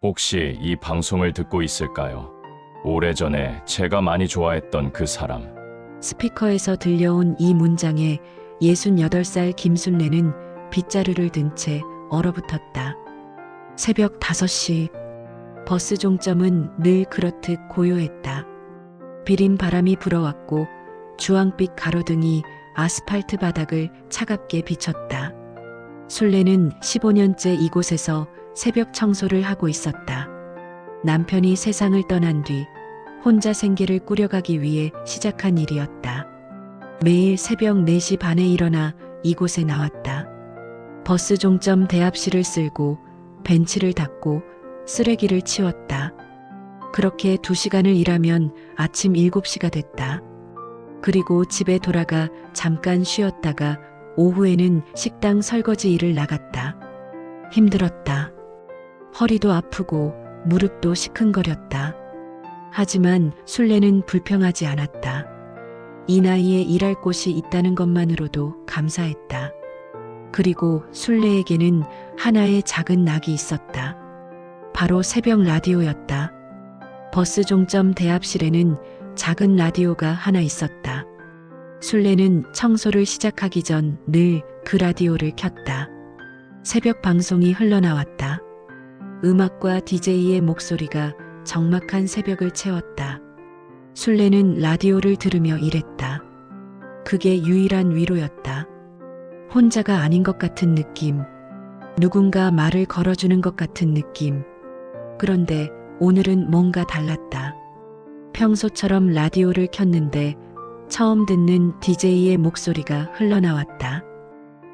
혹시 이 방송을 듣고 있을까요? 오래전에 제가 많이 좋아했던 그 사람. 스피커에서 들려온 이 문장에 68살 김순례는 빗자루를 든 채 얼어붙었다. 새벽 5시. 버스 종점은 늘 그렇듯 고요했다. 비린 바람이 불어왔고 주황빛 가로등이 아스팔트 바닥을 차갑게 비쳤다. 순례는 15년째 이곳에서 새벽 청소를 하고 있었다. 남편이 세상을 떠난 뒤 혼자 생계를 꾸려가기 위해 시작한 일이었다. 매일 새벽 4시 반에 일어나 이곳에 나왔다. 버스 종점 대합실을 쓸고 벤치를 닦고 쓰레기를 치웠다. 그렇게 2시간을 일하면 아침 7시가 됐다. 그리고 집에 돌아가 잠깐 쉬었다가 오후에는 식당 설거지 일을 나갔다. 힘들었다. 허리도 아프고 무릎도 시큰거렸다. 하지만 순례는 불평하지 않았다. 이 나이에 일할 곳이 있다는 것만으로도 감사했다. 그리고 순례에게는 하나의 작은 낙이 있었다. 바로 새벽 라디오였다. 버스 종점 대합실에는 작은 라디오가 하나 있었다. 순례는 청소를 시작하기 전 늘 그 라디오를 켰다. 새벽 방송이 흘러나왔다. 음악과 DJ의 목소리가 적막한 새벽을 채웠다. 순례는 라디오를 들으며 일했다. 그게 유일한 위로였다. 혼자가 아닌 것 같은 느낌. 누군가 말을 걸어주는 것 같은 느낌. 그런데 오늘은 뭔가 달랐다. 평소처럼 라디오를 켰는데 처음 듣는 DJ의 목소리가 흘러나왔다.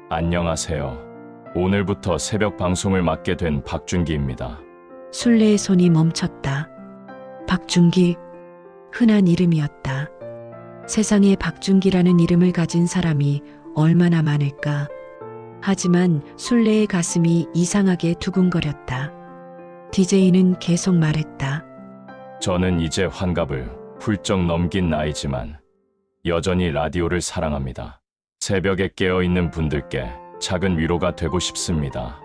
안녕하세요. 오늘부터 새벽 방송을 맡게 된 박준기입니다. 순례의 손이 멈췄다. 박준기. 흔한 이름이었다. 세상에 박준기라는 이름을 가진 사람이 얼마나 많을까. 하지만 순례의 가슴이 이상하게 두근거렸다. DJ는 계속 말했다. 저는 이제 환갑을 훌쩍 넘긴 나이지만 여전히 라디오를 사랑합니다. 새벽에 깨어있는 분들께 작은 위로가 되고 싶습니다.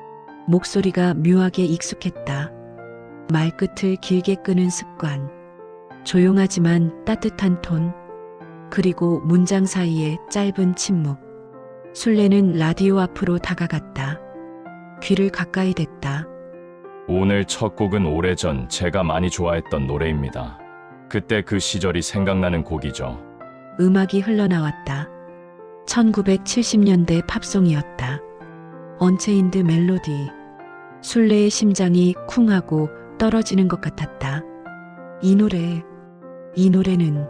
목소리가 묘하게 익숙했다. 말끝을 길게 끄는 습관. 조용하지만 따뜻한 톤. 그리고 문장 사이에 짧은 침묵. 순례는 라디오 앞으로 다가갔다. 귀를 가까이 댔다. 오늘 첫 곡은 오래전 제가 많이 좋아했던 노래입니다. 그때 그 시절이 생각나는 곡이죠. 음악이 흘러나왔다. 1970년대 팝송이었다. 언체인드 멜로디. 순례의 심장이 쿵하고 떨어지는 것 같았다. 이 노래는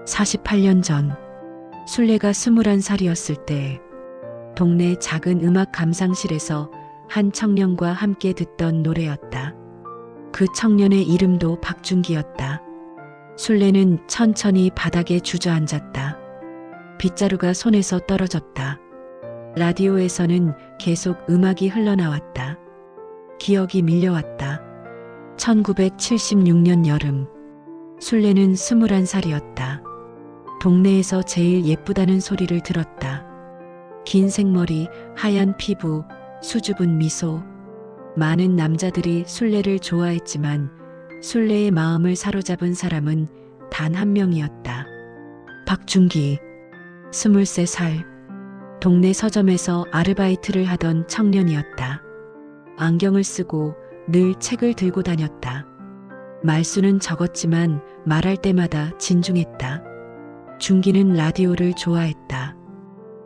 48년 전 순례가 21살이었을 때 동네 작은 음악 감상실에서 한 청년과 함께 듣던 노래였다. 그 청년의 이름도 박준기였다. 순례는 천천히 바닥에 주저앉았다. 빗자루가 손에서 떨어졌다. 라디오에서는 계속 음악이 흘러나왔다. 기억이 밀려왔다. 1976년 여름. 순례는 21살이었다. 동네에서 제일 예쁘다는 소리를 들었다. 긴 생머리, 하얀 피부, 수줍은 미소. 많은 남자들이 순례를 좋아했지만 순례의 마음을 사로잡은 사람은 단 한 명이었다. 박준기. 23살. 동네 서점에서 아르바이트를 하던 청년이었다. 안경을 쓰고 늘 책을 들고 다녔다. 말수는 적었지만 말할 때마다 진중했다. 준기는 라디오를 좋아했다.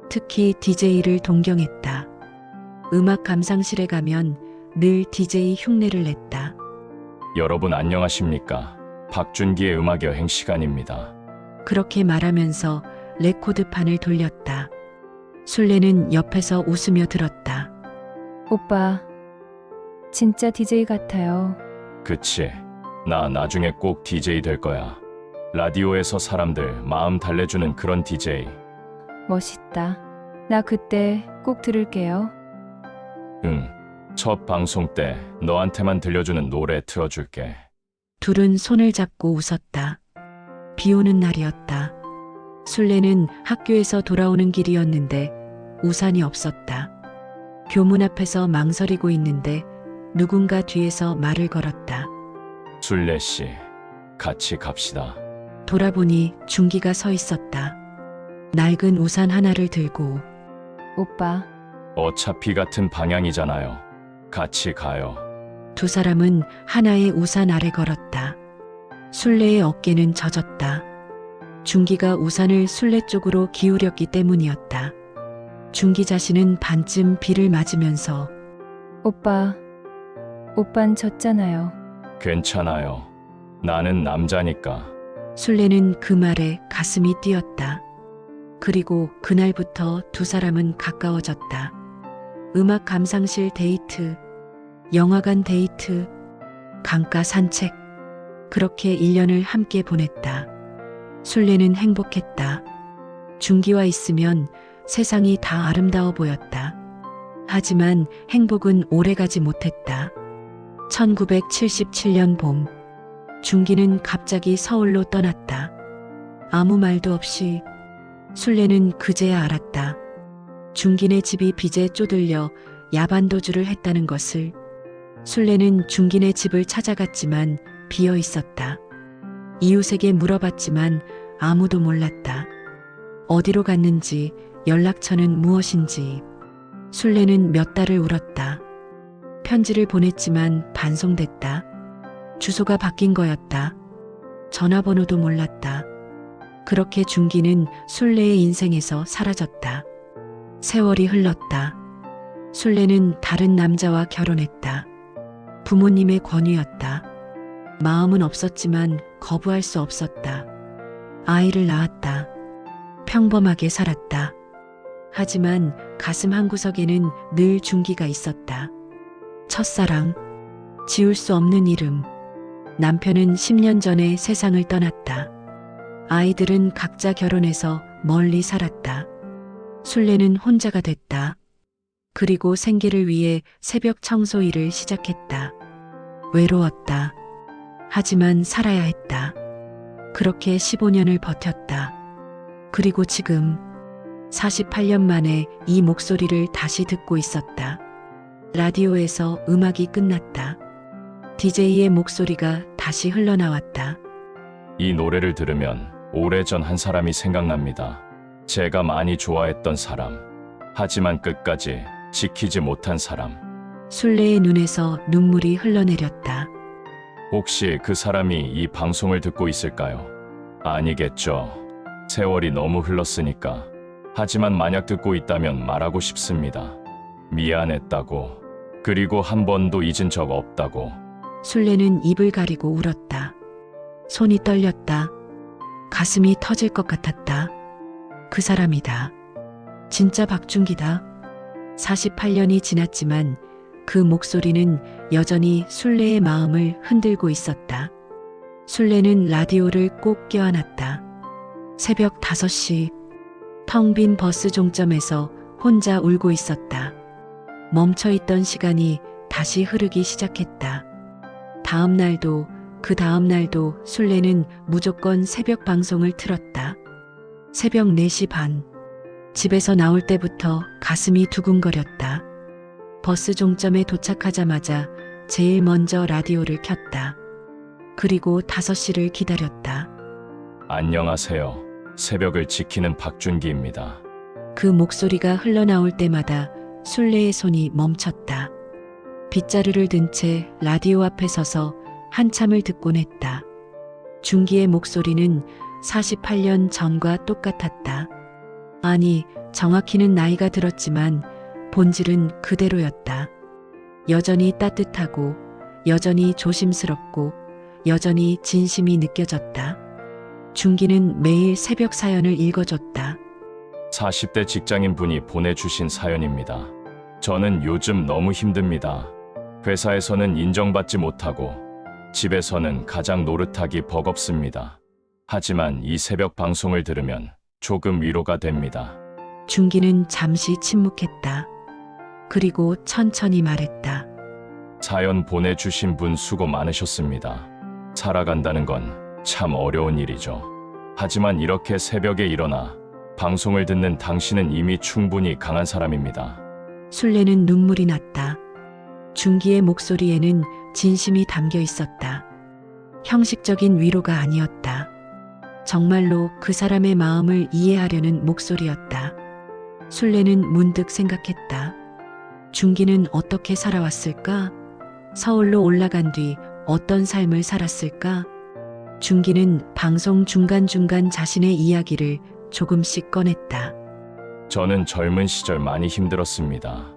특히 DJ를 동경했다. 음악 감상실에 가면 늘 DJ 흉내를 냈다. 여러분 안녕하십니까? 박준기의 음악 여행 시간입니다. 그렇게 말하면서 레코드판을 돌렸다. 순례는 옆에서 웃으며 들었다. 오빠, 진짜 DJ 같아요. 그치. 나 나중에 꼭 DJ 될 거야. 라디오에서 사람들 마음 달래주는 그런 DJ. 멋있다. 나 그때 꼭 들을게요. 응. 첫 방송 때 너한테만 들려주는 노래 틀어줄게. 둘은 손을 잡고 웃었다. 비 오는 날이었다. 순례는 학교에서 돌아오는 길이었는데 우산이 없었다. 교문 앞에서 망설이고 있는데 누군가 뒤에서 말을 걸었다. 순례 씨, 같이 갑시다. 돌아보니 준기가 서 있었다. 낡은 우산 하나를 들고. 오빠, 어차피 같은 방향이잖아요. 같이 가요. 두 사람은 하나의 우산 아래 걸었다. 순례의 어깨는 젖었다. 준기가 우산을 순례 쪽으로 기울였기 때문이었다. 준기 자신은 반쯤 비를 맞으면서 오빤 졌잖아요. 괜찮아요. 나는 남자니까. 순례는 그 말에 가슴이 뛰었다. 그리고 그날부터 두 사람은 가까워졌다. 음악 감상실 데이트, 영화관 데이트, 강가 산책. 그렇게 1년을 함께 보냈다. 순례는 행복했다. 준기와 있으면 세상이 다 아름다워 보였다. 하지만 행복은 오래가지 못했다. 1977년 봄, 준기는 갑자기 서울로 떠났다. 아무 말도 없이. 순례는 그제야 알았다. 준기네 집이 빚에 쪼들려 야반도주를 했다는 것을. 순례는 준기네 집을 찾아갔지만 비어 있었다. 이웃에게 물어봤지만 아무도 몰랐다. 어디로 갔는지, 연락처는 무엇인지. 순례는 몇 달을 울었다. 편지를 보냈지만 반송됐다. 주소가 바뀐 거였다. 전화번호도 몰랐다. 그렇게 준기는 순례의 인생에서 사라졌다. 세월이 흘렀다. 순례는 다른 남자와 결혼했다. 부모님의 권유였다. 마음은 없었지만 거부할 수 없었다. 아이를 낳았다. 평범하게 살았다. 하지만 가슴 한구석에는 늘 준기가 있었다. 첫사랑, 지울 수 없는 이름. 남편은 10년 전에 세상을 떠났다. 아이들은 각자 결혼해서 멀리 살았다. 순례는 혼자가 됐다. 그리고 생계를 위해 새벽 청소 일을 시작했다. 외로웠다. 하지만 살아야 했다. 그렇게 15년을 버텼다. 그리고 지금 48년 만에 이 목소리를 다시 듣고 있었다. 라디오에서 음악이 끝났다. DJ의 목소리가 다시 흘러나왔다. 이 노래를 들으면 오래전 한 사람이 생각납니다. 제가 많이 좋아했던 사람. 하지만 끝까지 지키지 못한 사람. 순례의 눈에서 눈물이 흘러내렸다. 혹시 그 사람이 이 방송을 듣고 있을까요? 아니겠죠. 세월이 너무 흘렀으니까. 하지만 만약 듣고 있다면 말하고 싶습니다. 미안했다고. 그리고 한 번도 잊은 적 없다고. 순례는 입을 가리고 울었다. 손이 떨렸다. 가슴이 터질 것 같았다. 그 사람이다. 진짜 박준기다. 48년이 지났지만 그 목소리는 여전히 순례의 마음을 흔들고 있었다. 순례는 라디오를 꼭 껴안았다. 새벽 5시, 텅 빈 버스 종점에서 혼자 울고 있었다. 멈춰있던 시간이 다시 흐르기 시작했다. 다음 날도 그 다음 날도 순례는 무조건 새벽 방송을 틀었다. 새벽 4시 반. 집에서 나올 때부터 가슴이 두근거렸다. 버스 종점에 도착하자마자 제일 먼저 라디오를 켰다. 그리고 5시를 기다렸다. 안녕하세요. 새벽을 지키는 박준기입니다. 그 목소리가 흘러나올 때마다 순례의 손이 멈췄다. 빗자루를 든 채 라디오 앞에 서서 한참을 듣곤 했다. 준기의 목소리는 48년 전과 똑같았다. 아니, 정확히는 나이가 들었지만 본질은 그대로였다. 여전히 따뜻하고, 여전히 조심스럽고, 여전히 진심이 느껴졌다. 준기는 매일 새벽 사연을 읽어줬다. 40대 직장인 분이 보내주신 사연입니다. 저는 요즘 너무 힘듭니다. 회사에서는 인정받지 못하고 집에서는 가장 노릇하기 버겁습니다. 하지만 이 새벽 방송을 들으면 조금 위로가 됩니다. 준기는 잠시 침묵했다. 그리고 천천히 말했다. 사연 보내주신 분 수고 많으셨습니다. 살아간다는 건 참 어려운 일이죠. 하지만 이렇게 새벽에 일어나 방송을 듣는 당신은 이미 충분히 강한 사람입니다. 순례는 눈물이 났다. 준기의 목소리에는 진심이 담겨 있었다. 형식적인 위로가 아니었다. 정말로 그 사람의 마음을 이해하려는 목소리였다. 술래는 문득 생각했다. 준기는 어떻게 살아왔을까? 서울로 올라간 뒤 어떤 삶을 살았을까? 준기는 방송 중간중간 자신의 이야기를 조금씩 꺼냈다. 저는 젊은 시절 많이 힘들었습니다.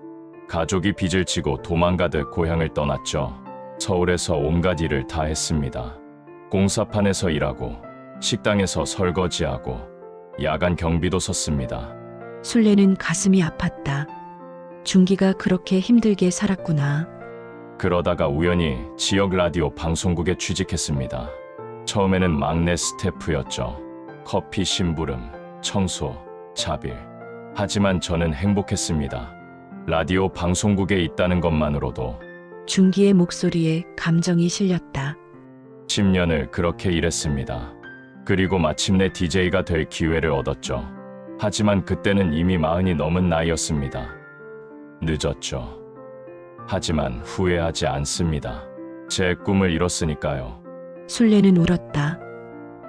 가족이 빚을 지고 도망가듯 고향을 떠났죠. 서울에서 온갖 일을 다 했습니다. 공사판에서 일하고 식당에서 설거지하고 야간 경비도 섰습니다. 술래는 가슴이 아팠다. 준기가 그렇게 힘들게 살았구나. 그러다가 우연히 지역 라디오 방송국에 취직했습니다. 처음에는 막내 스태프였죠. 커피 심부름, 청소, 자빌. 하지만 저는 행복했습니다. 라디오 방송국에 있다는 것만으로도. 준기의 목소리에 감정이 실렸다. 10년을 그렇게 일했습니다. 그리고 마침내 DJ가 될 기회를 얻었죠. 하지만 그때는 이미 40이 넘은 나이였습니다. 늦었죠. 하지만 후회하지 않습니다. 제 꿈을 이뤘으니까요. 술래는 울었다.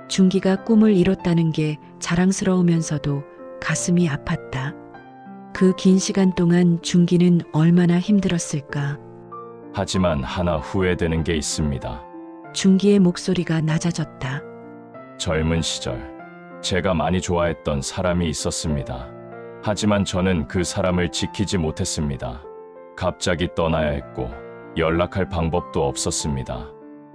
준기가 꿈을 이뤘다는 게 자랑스러우면서도 가슴이 아팠다. 그 긴 시간 동안 준기는 얼마나 힘들었을까. 하지만 하나 후회되는 게 있습니다. 준기의 목소리가 낮아졌다. 젊은 시절 제가 많이 좋아했던 사람이 있었습니다. 하지만 저는 그 사람을 지키지 못했습니다. 갑자기 떠나야 했고 연락할 방법도 없었습니다.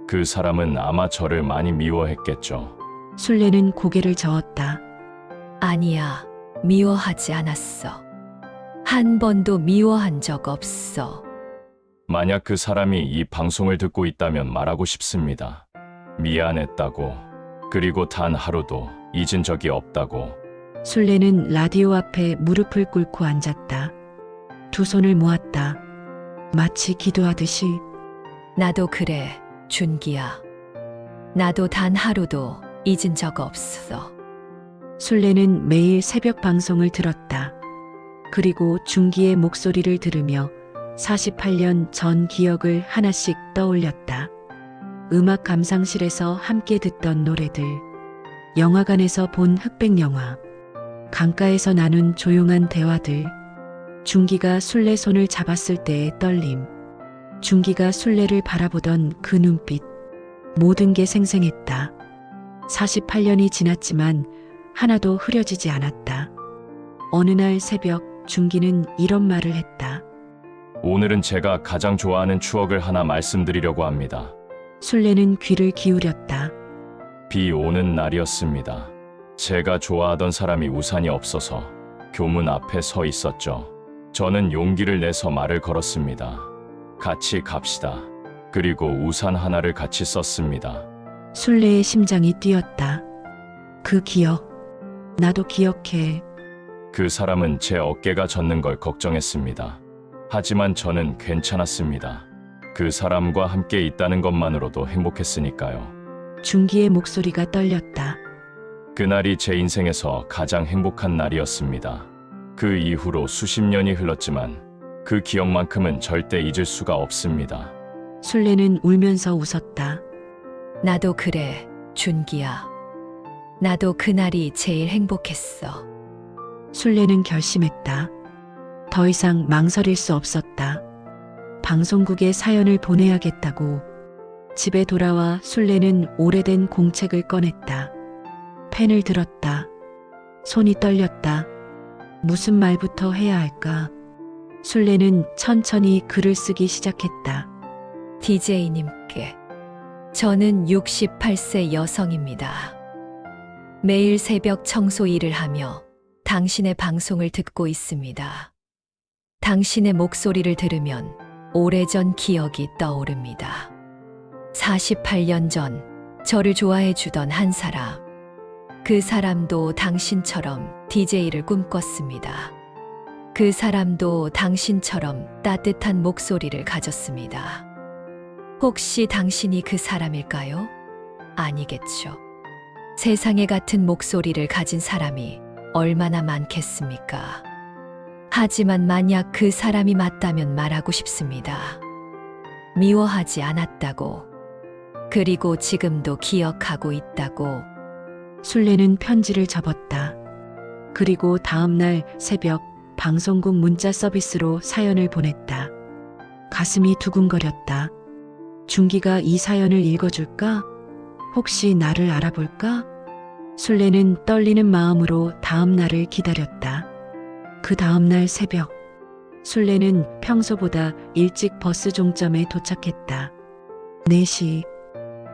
그 사람은 아마 저를 많이 미워했겠죠. 술래는 고개를 저었다. 아니야, 미워하지 않았어. 한 번도 미워한 적 없어. 만약 그 사람이 이 방송을 듣고 있다면 말하고 싶습니다. 미안했다고, 그리고 단 하루도 잊은 적이 없다고. 술래는 라디오 앞에 무릎을 꿇고 앉았다. 두 손을 모았다. 마치 기도하듯이. 나도 그래, 준기야. 나도 단 하루도 잊은 적 없어. 술래는 매일 새벽 방송을 들었다. 그리고 준기의 목소리를 들으며 48년 전 기억을 하나씩 떠올렸다. 음악 감상실에서 함께 듣던 노래들, 영화관에서 본 흑백 영화, 강가에서 나눈 조용한 대화들, 준기가 술래 손을 잡았을 때의 떨림, 준기가 술래를 바라보던 그 눈빛, 모든 게 생생했다. 48년이 지났지만 하나도 흐려지지 않았다. 어느 날 새벽 준기는 이런 말을 했다. 오늘은 제가 가장 좋아하는 추억을 하나 말씀드리려고 합니다. 술래는 귀를 기울였다. 비 오는 날이었습니다. 제가 좋아하던 사람이 우산이 없어서 교문 앞에 서 있었죠. 저는 용기를 내서 말을 걸었습니다. 같이 갑시다. 그리고 우산 하나를 같이 썼습니다. 술래의 심장이 뛰었다. 그 기억, 나도 기억해. 그 사람은 제 어깨가 젖는 걸 걱정했습니다. 하지만 저는 괜찮았습니다. 그 사람과 함께 있다는 것만으로도 행복했으니까요. 준기의 목소리가 떨렸다. 그날이 제 인생에서 가장 행복한 날이었습니다. 그 이후로 수십 년이 흘렀지만 그 기억만큼은 절대 잊을 수가 없습니다. 술래는 울면서 웃었다. 나도 그래, 준기야. 나도 그날이 제일 행복했어. 술래는 결심했다. 더 이상 망설일 수 없었다. 방송국에 사연을 보내야겠다고. 집에 돌아와 술래는 오래된 공책을 꺼냈다. 펜을 들었다. 손이 떨렸다. 무슨 말부터 해야 할까? 술래는 천천히 글을 쓰기 시작했다. DJ님께. 저는 68세 여성입니다. 매일 새벽 청소 일을 하며 당신의 방송을 듣고 있습니다. 당신의 목소리를 들으면 오래전 기억이 떠오릅니다. 48년 전 저를 좋아해 주던 한 사람. 그 사람도 당신처럼 DJ를 꿈꿨습니다. 그 사람도 당신처럼 따뜻한 목소리를 가졌습니다. 혹시 당신이 그 사람일까요? 아니겠죠. 세상에 같은 목소리를 가진 사람이 얼마나 많겠습니까? 하지만 만약 그 사람이 맞다면 말하고 싶습니다. 미워하지 않았다고. 그리고 지금도 기억하고 있다고. 술래는 편지를 접었다. 그리고 다음 날 새벽 방송국 문자 서비스로 사연을 보냈다. 가슴이 두근거렸다. 준기가 이 사연을 읽어줄까? 혹시 나를 알아볼까? 술래는 떨리는 마음으로 다음 날을 기다렸다. 그 다음 날 새벽, 술래는 평소보다 일찍 버스 종점에 도착했다. 4시,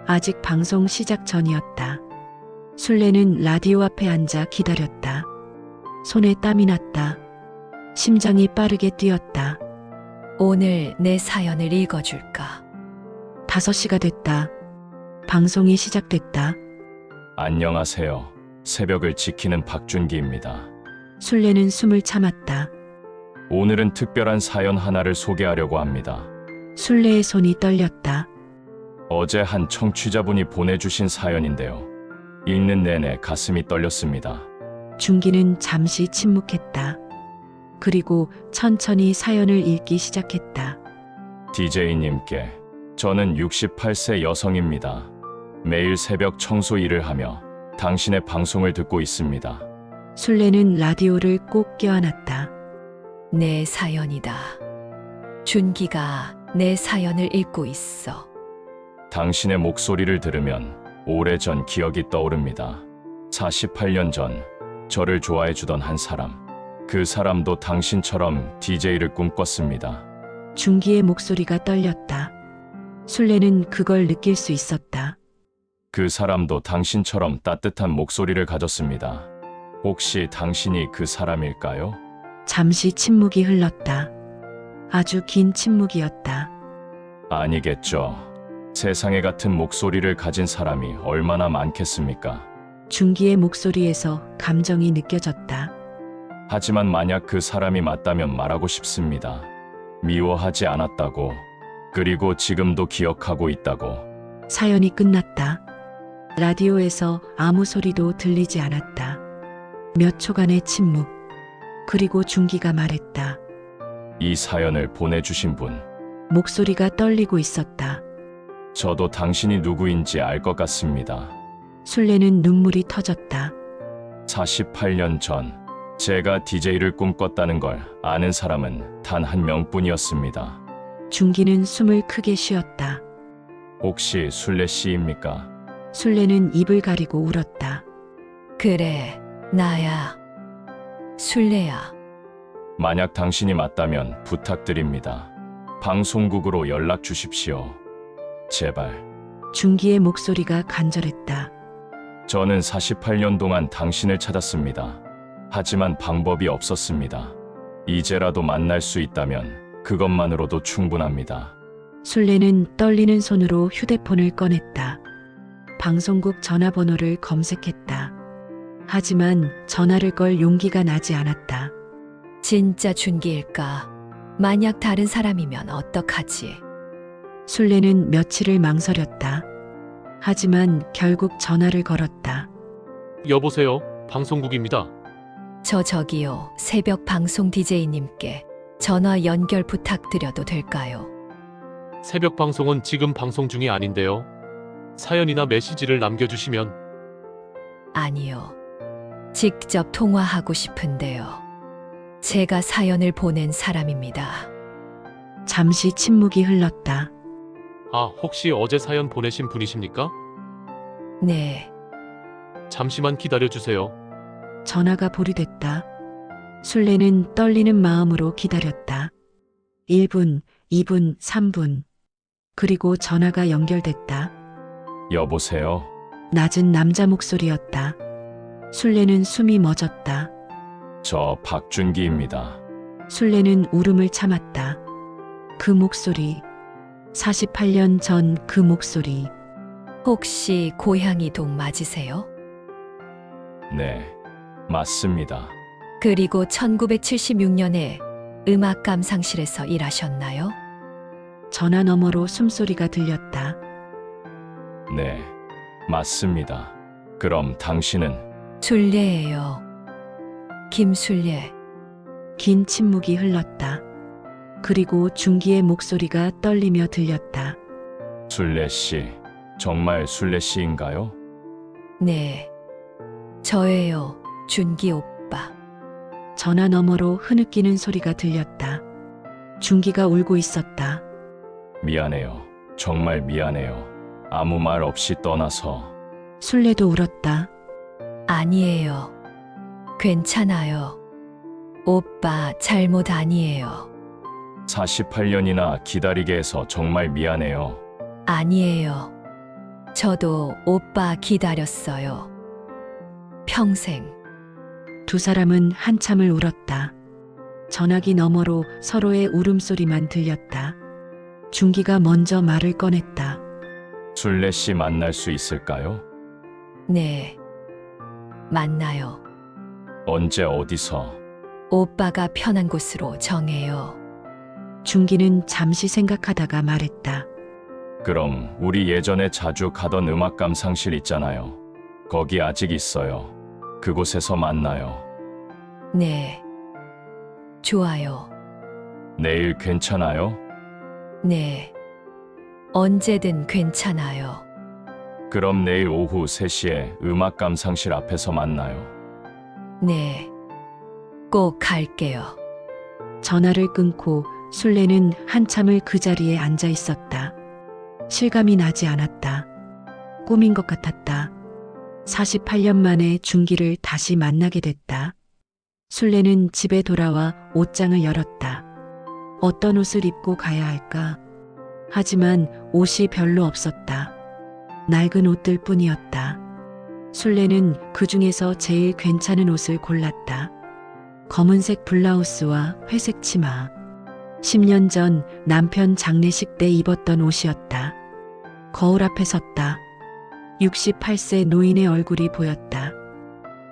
아직 방송 시작 전이었다. 술래는 라디오 앞에 앉아 기다렸다. 손에 땀이 났다. 심장이 빠르게 뛰었다. 오늘 내 사연을 읽어줄까? 5시가 됐다. 방송이 시작됐다. 안녕하세요. 새벽을 지키는 박준기입니다. 술래는 숨을 참았다. 오늘은 특별한 사연 하나를 소개하려고 합니다. 술래의 손이 떨렸다. 어제 한 청취자분이 보내주신 사연인데요. 읽는 내내 가슴이 떨렸습니다. 준기는 잠시 침묵했다. 그리고 천천히 사연을 읽기 시작했다. DJ님께 저는 68세 여성입니다. 매일 새벽 청소 일을 하며 당신의 방송을 듣고 있습니다. 술래는 라디오를 꼭 껴안았다. 내 사연이다. 준기가 내 사연을 읽고 있어. 당신의 목소리를 들으면 오래전 기억이 떠오릅니다. 48년 전 저를 좋아해 주던 한 사람. 그 사람도 당신처럼 DJ를 꿈꿨습니다. 준기의 목소리가 떨렸다. 술래는 그걸 느낄 수 있었다. 그 사람도 당신처럼 따뜻한 목소리를 가졌습니다. 혹시 당신이 그 사람일까요? 잠시 침묵이 흘렀다. 아주 긴 침묵이었다. 아니겠죠. 세상에 같은 목소리를 가진 사람이 얼마나 많겠습니까? 준기의 목소리에서 감정이 느껴졌다. 하지만 만약 그 사람이 맞다면 말하고 싶습니다. 미워하지 않았다고. 그리고 지금도 기억하고 있다고. 사연이 끝났다. 라디오에서 아무 소리도 들리지 않았다. 몇 초간의 침묵. 그리고 준기가 말했다. 이 사연을 보내주신 분, 목소리가 떨리고 있었다. 저도 당신이 누구인지 알 것 같습니다. 술래는 눈물이 터졌다. 48년 전 제가 DJ를 꿈꿨다는 걸 아는 사람은 단 한 명뿐이었습니다. 준기는 숨을 크게 쉬었다. 혹시 술래 씨입니까? 술래는 입을 가리고 울었다. 그래, 나야. 술래야. 만약 당신이 맞다면 부탁드립니다. 방송국으로 연락 주십시오. 제발. 준기의 목소리가 간절했다. 저는 48년 동안 당신을 찾았습니다. 하지만 방법이 없었습니다. 이제라도 만날 수 있다면 그것만으로도 충분합니다. 술래는 떨리는 손으로 휴대폰을 꺼냈다. 방송국 전화번호를 검색했다. 하지만 전화를 걸 용기가 나지 않았다. 진짜 준기일까? 만약 다른 사람이면 어떡하지? 술래는 며칠을 망설였다. 하지만 결국 전화를 걸었다. 여보세요. 방송국입니다. 저기요, 새벽 방송 DJ님께 전화 연결 부탁드려도 될까요? 새벽 방송은 지금 방송 중이 아닌데요. 사연이나 메시지를 남겨주시면. 아니요. 직접 통화하고 싶은데요. 제가 사연을 보낸 사람입니다. 잠시 침묵이 흘렀다. 아, 혹시 어제 사연 보내신 분이십니까? 네, 잠시만 기다려주세요. 전화가 보류됐다. 술래는 떨리는 마음으로 기다렸다. 1분, 2분, 3분. 그리고 전화가 연결됐다. 여보세요? 낮은 남자 목소리였다. 술래는 숨이 멎었다. 저 박준기입니다. 술래는 울음을 참았다. 그 목소리. 48년 전 그 목소리. 혹시 고향이 동 맞으세요? 네, 맞습니다. 그리고 1976년에 음악 감상실에서 일하셨나요? 전화 너머로 숨소리가 들렸다. 네, 맞습니다. 그럼 당신은 술래예요. 김술래. 긴 침묵이 흘렀다. 그리고 준기의 목소리가 떨리며 들렸다. 순례 씨, 정말 순례 씨인가요? 네. 저예요, 준기 오빠. 전화 너머로 흐느끼는 소리가 들렸다. 준기가 울고 있었다. 미안해요. 정말 미안해요. 아무 말 없이 떠나서. 순례도 울었다. 아니에요. 괜찮아요. 오빠 잘못 아니에요. 48년이나 기다리게 해서 정말 미안해요. 아니에요. 저도 오빠 기다렸어요. 평생. 두 사람은 한참을 울었다. 전화기 너머로 서로의 울음소리만 들렸다. 준기가 먼저 말을 꺼냈다. 순례 씨 만날 수 있을까요? 네. 만나요. 언제 어디서? 오빠가 편한 곳으로 정해요. 준기는 잠시 생각하다가 말했다. 그럼 우리 예전에 자주 가던 음악 감상실 있잖아요. 거기 아직 있어요. 그곳에서 만나요. 네. 좋아요. 내일 괜찮아요? 네. 언제든 괜찮아요. 그럼 내일 오후 3시에 음악 감상실 앞에서 만나요. 네. 꼭 갈게요. 전화를 끊고 순례는 한참을 그 자리에 앉아 있었다. 실감이 나지 않았다. 꿈인 것 같았다. 48년 만에 준기를 다시 만나게 됐다. 순례는 집에 돌아와 옷장을 열었다. 어떤 옷을 입고 가야 할까? 하지만 옷이 별로 없었다. 낡은 옷들 뿐이었다. 순례는 그 중에서 제일 괜찮은 옷을 골랐다. 검은색 블라우스와 회색 치마. 10년 전 남편 장례식 때 입었던 옷이었다. 거울 앞에 섰다. 68세 노인의 얼굴이 보였다.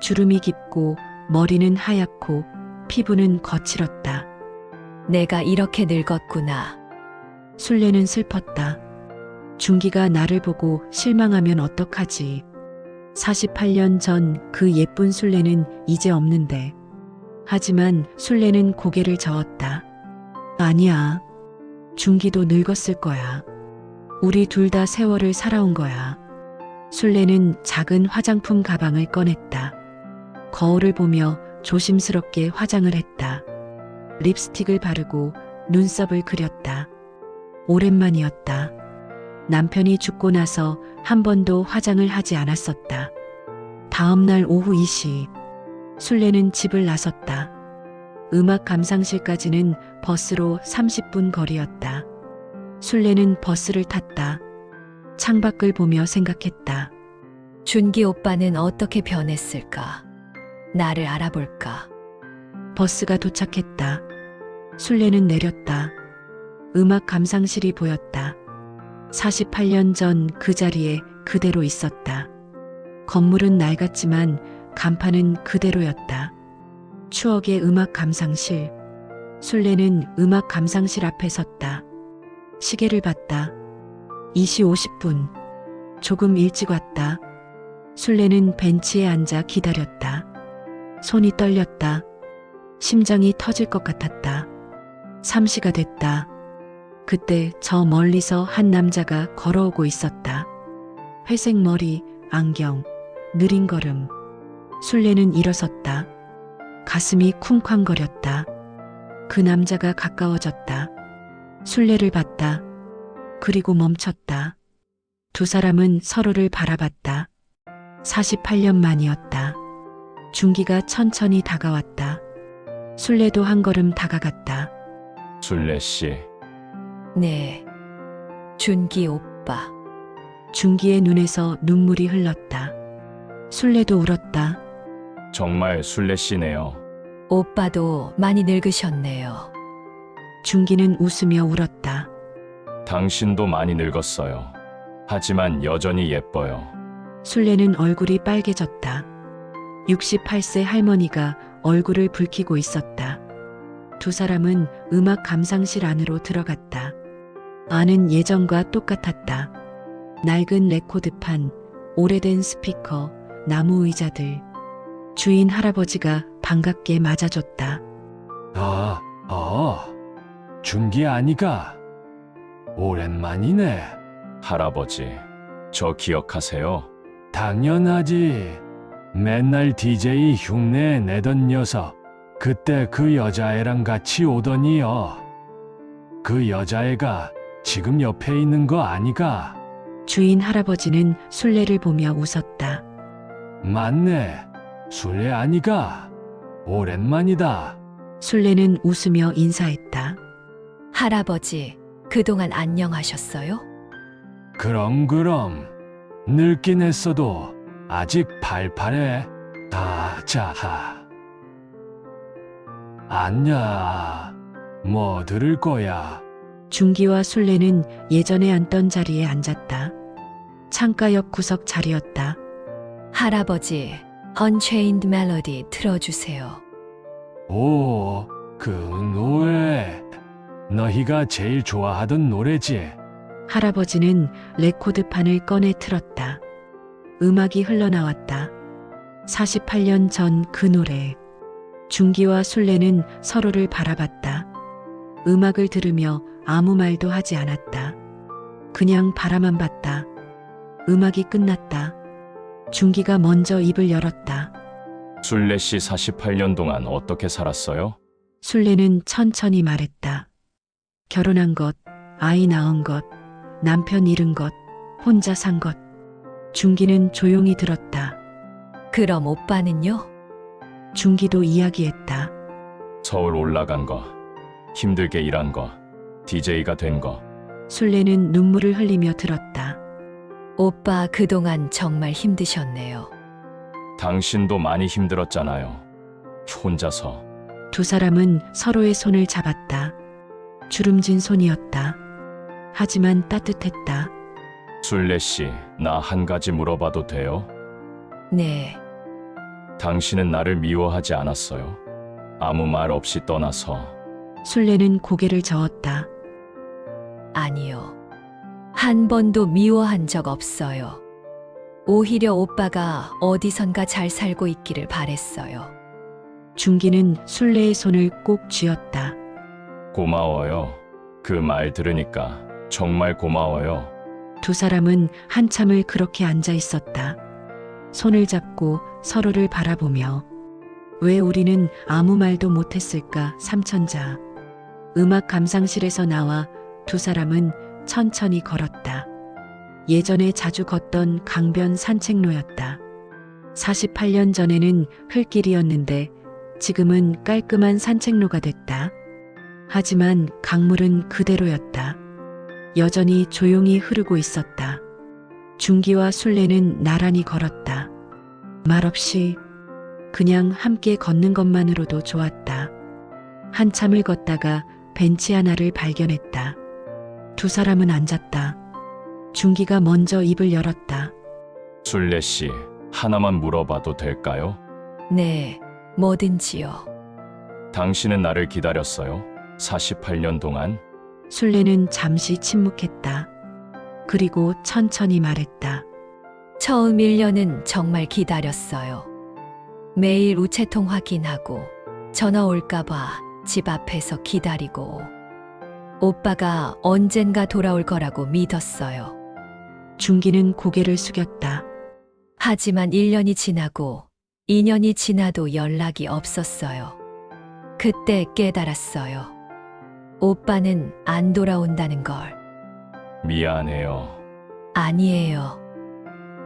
주름이 깊고 머리는 하얗고 피부는 거칠었다. 내가 이렇게 늙었구나. 순례는 슬펐다. 준기가 나를 보고 실망하면 어떡하지. 48년 전 그 예쁜 순례는 이제 없는데. 하지만 순례는 고개를 저었다. 아니야. 준기도 늙었을 거야. 우리 둘 다 세월을 살아온 거야. 순례는 작은 화장품 가방을 꺼냈다. 거울을 보며 조심스럽게 화장을 했다. 립스틱을 바르고 눈썹을 그렸다. 오랜만이었다. 남편이 죽고 나서 한 번도 화장을 하지 않았었다. 다음 날 오후 2시, 순례는 집을 나섰다. 음악 감상실까지는 버스로 30분 거리였다. 순례는 버스를 탔다. 창밖을 보며 생각했다. 준기 오빠는 어떻게 변했을까? 나를 알아볼까? 버스가 도착했다. 순례는 내렸다. 음악 감상실이 보였다. 48년 전 그 자리에 그대로 있었다. 건물은 낡았지만 간판은 그대로였다. 추억의 음악 감상실. 순례는 음악 감상실 앞에 섰다. 시계를 봤다. 2시 50분. 조금 일찍 왔다. 순례는 벤치에 앉아 기다렸다. 손이 떨렸다. 심장이 터질 것 같았다. 3시가 됐다. 그때 저 멀리서 한 남자가 걸어오고 있었다. 회색 머리, 안경, 느린 걸음. 순례는 일어섰다. 가슴이 쿵쾅거렸다. 그 남자가 가까워졌다. 순례를 봤다. 그리고 멈췄다. 두 사람은 서로를 바라봤다. 48년 만이었다. 준기가 천천히 다가왔다. 순례도 한 걸음 다가갔다. 순례 씨, 네. 준기 오빠. 준기의 눈에서 눈물이 흘렀다. 순례도 울었다. 정말 순례 씨네요. 오빠도 많이 늙으셨네요. 준기는 웃으며 울었다. 당신도 많이 늙었어요. 하지만 여전히 예뻐요. 순례는 얼굴이 빨개졌다. 68세 할머니가 얼굴을 붉히고 있었다. 두 사람은 음악 감상실 안으로 들어갔다. 안은 예전과 똑같았다. 낡은 레코드판, 오래된 스피커, 나무 의자들. 주인 할아버지가 반갑게 맞아줬다. 준기 아니가? 오랜만이네. 할아버지, 저 기억하세요? 당연하지. 맨날 DJ 흉내 내던 녀석. 그때 그 여자애랑 같이 오더니요. 그 여자애가 지금 옆에 있는 거 아니가? 주인 할아버지는 순례를 보며 웃었다. 맞네. 술래 아니가? 오랜만이다. 순례는 웃으며 인사했다. 할아버지, 그동안 안녕하셨어요? 그럼. 늙긴 했어도 아직 팔팔해. 자하. 안냐. 뭐 들을 거야? 준기와 순례는 예전에 앉던 자리에 앉았다. 창가 옆 구석 자리였다. 할아버지, Unchained Melody 틀어주세요. 오, 그 노래. 너희가 제일 좋아하던 노래지. 할아버지는 레코드판을 꺼내 틀었다. 음악이 흘러나왔다. 48년 전 그 노래. 준기와 순례는 서로를 바라봤다. 음악을 들으며 아무 말도 하지 않았다. 그냥 바라만 봤다. 음악이 끝났다. 준기가 먼저 입을 열었다. 순례 씨 48년 동안 어떻게 살았어요? 순례는 천천히 말했다. 결혼한 것, 아이 낳은 것, 남편 잃은 것, 혼자 산 것. 준기는 조용히 들었다. 그럼 오빠는요? 준기도 이야기했다. 서울 올라간 거, 힘들게 일한 거, DJ가 된 거. 순례는 눈물을 흘리며 들었다. 오빠 그동안 정말 힘드셨네요. 당신도 많이 힘들었잖아요. 혼자서. 두 사람은 서로의 손을 잡았다. 주름진 손이었다. 하지만 따뜻했다. 순례 씨, 나 한 가지 물어봐도 돼요? 네, 당신은 나를 미워하지 않았어요? 아무 말 없이 떠나서. 순례는 고개를 저었다. 아니요. 한 번도 미워한 적 없어요. 오히려 오빠가 어디선가 잘 살고 있기를 바랬어요. 준기는 순례의 손을 꼭 쥐었다. 고마워요. 그 말 들으니까 정말 고마워요. 두 사람은 한참을 그렇게 앉아 있었다. 손을 잡고 서로를 바라보며 왜 우리는 아무 말도 못했을까 삼천자. 음악 감상실에서 나와 두 사람은 천천히 걸었다. 예전에 자주 걷던 강변 산책로였다. 48년 전에는 흙길이었는데 지금은 깔끔한 산책로가 됐다. 하지만 강물은 그대로였다. 여전히 조용히 흐르고 있었다. 준기와 순례는 나란히 걸었다. 말없이 그냥 함께 걷는 것만으로도 좋았다. 한참을 걷다가 벤치 하나를 발견했다. 두 사람은 앉았다. 준기가 먼저 입을 열었다. 순례 씨, 하나만 물어봐도 될까요? 네, 뭐든지요. 당신은 나를 기다렸어요? 48년 동안? 순례는 잠시 침묵했다. 그리고 천천히 말했다. 처음 1년은 정말 기다렸어요. 매일 우체통 확인하고 전화 올까봐 집 앞에서 기다리고 오빠가 언젠가 돌아올 거라고 믿었어요. 준기는 고개를 숙였다. 하지만 1년이 지나고 2년이 지나도 연락이 없었어요. 그때 깨달았어요. 오빠는 안 돌아온다는 걸. 미안해요. 아니에요.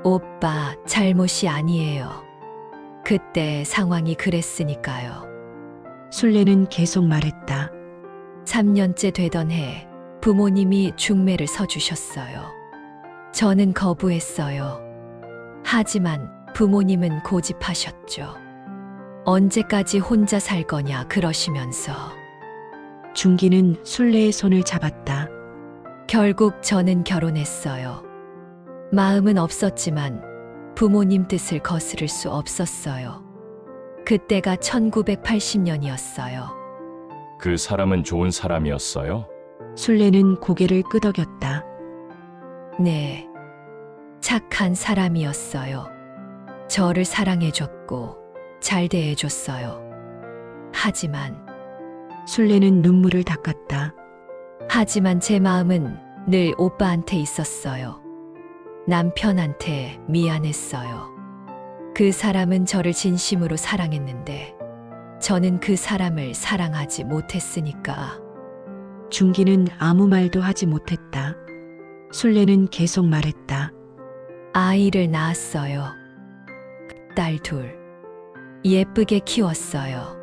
오빠 잘못이 아니에요. 그때 상황이 그랬으니까요. 순례는 계속 말했다. 3년째 되던 해 부모님이 중매를 서주셨어요. 저는 거부했어요. 하지만 부모님은 고집하셨죠. 언제까지 혼자 살 거냐 그러시면서. 준기는 순례의 손을 잡았다. 결국 저는 결혼했어요. 마음은 없었지만 부모님 뜻을 거스를 수 없었어요. 그때가 1980년이었어요. 그 사람은 좋은 사람이었어요? 순례는 고개를 끄덕였다. 네, 착한 사람이었어요. 저를 사랑해줬고 잘 대해줬어요. 하지만 순례는 눈물을 닦았다. 하지만 제 마음은 늘 오빠한테 있었어요. 남편한테 미안했어요. 그 사람은 저를 진심으로 사랑했는데 저는 그 사람을 사랑하지 못했으니까. 준기는 아무 말도 하지 못했다. 순례는 계속 말했다. 아이를 낳았어요. 딸 둘. 예쁘게 키웠어요.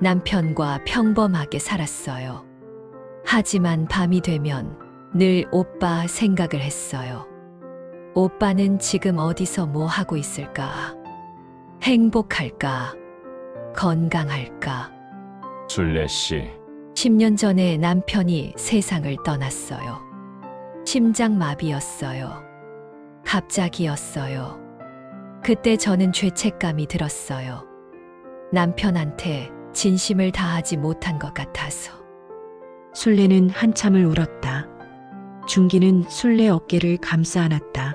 남편과 평범하게 살았어요. 하지만 밤이 되면 늘 오빠 생각을 했어요. 오빠는 지금 어디서 뭐 하고 있을까? 행복할까? 건강할까? 순례 씨, 10년 전에 남편이 세상을 떠났어요. 심장마비였어요. 갑자기였어요. 그때 저는 죄책감이 들었어요. 남편한테 진심을 다하지 못한 것 같아서. 순례는 한참을 울었다. 준기는 순례 어깨를 감싸 안았다.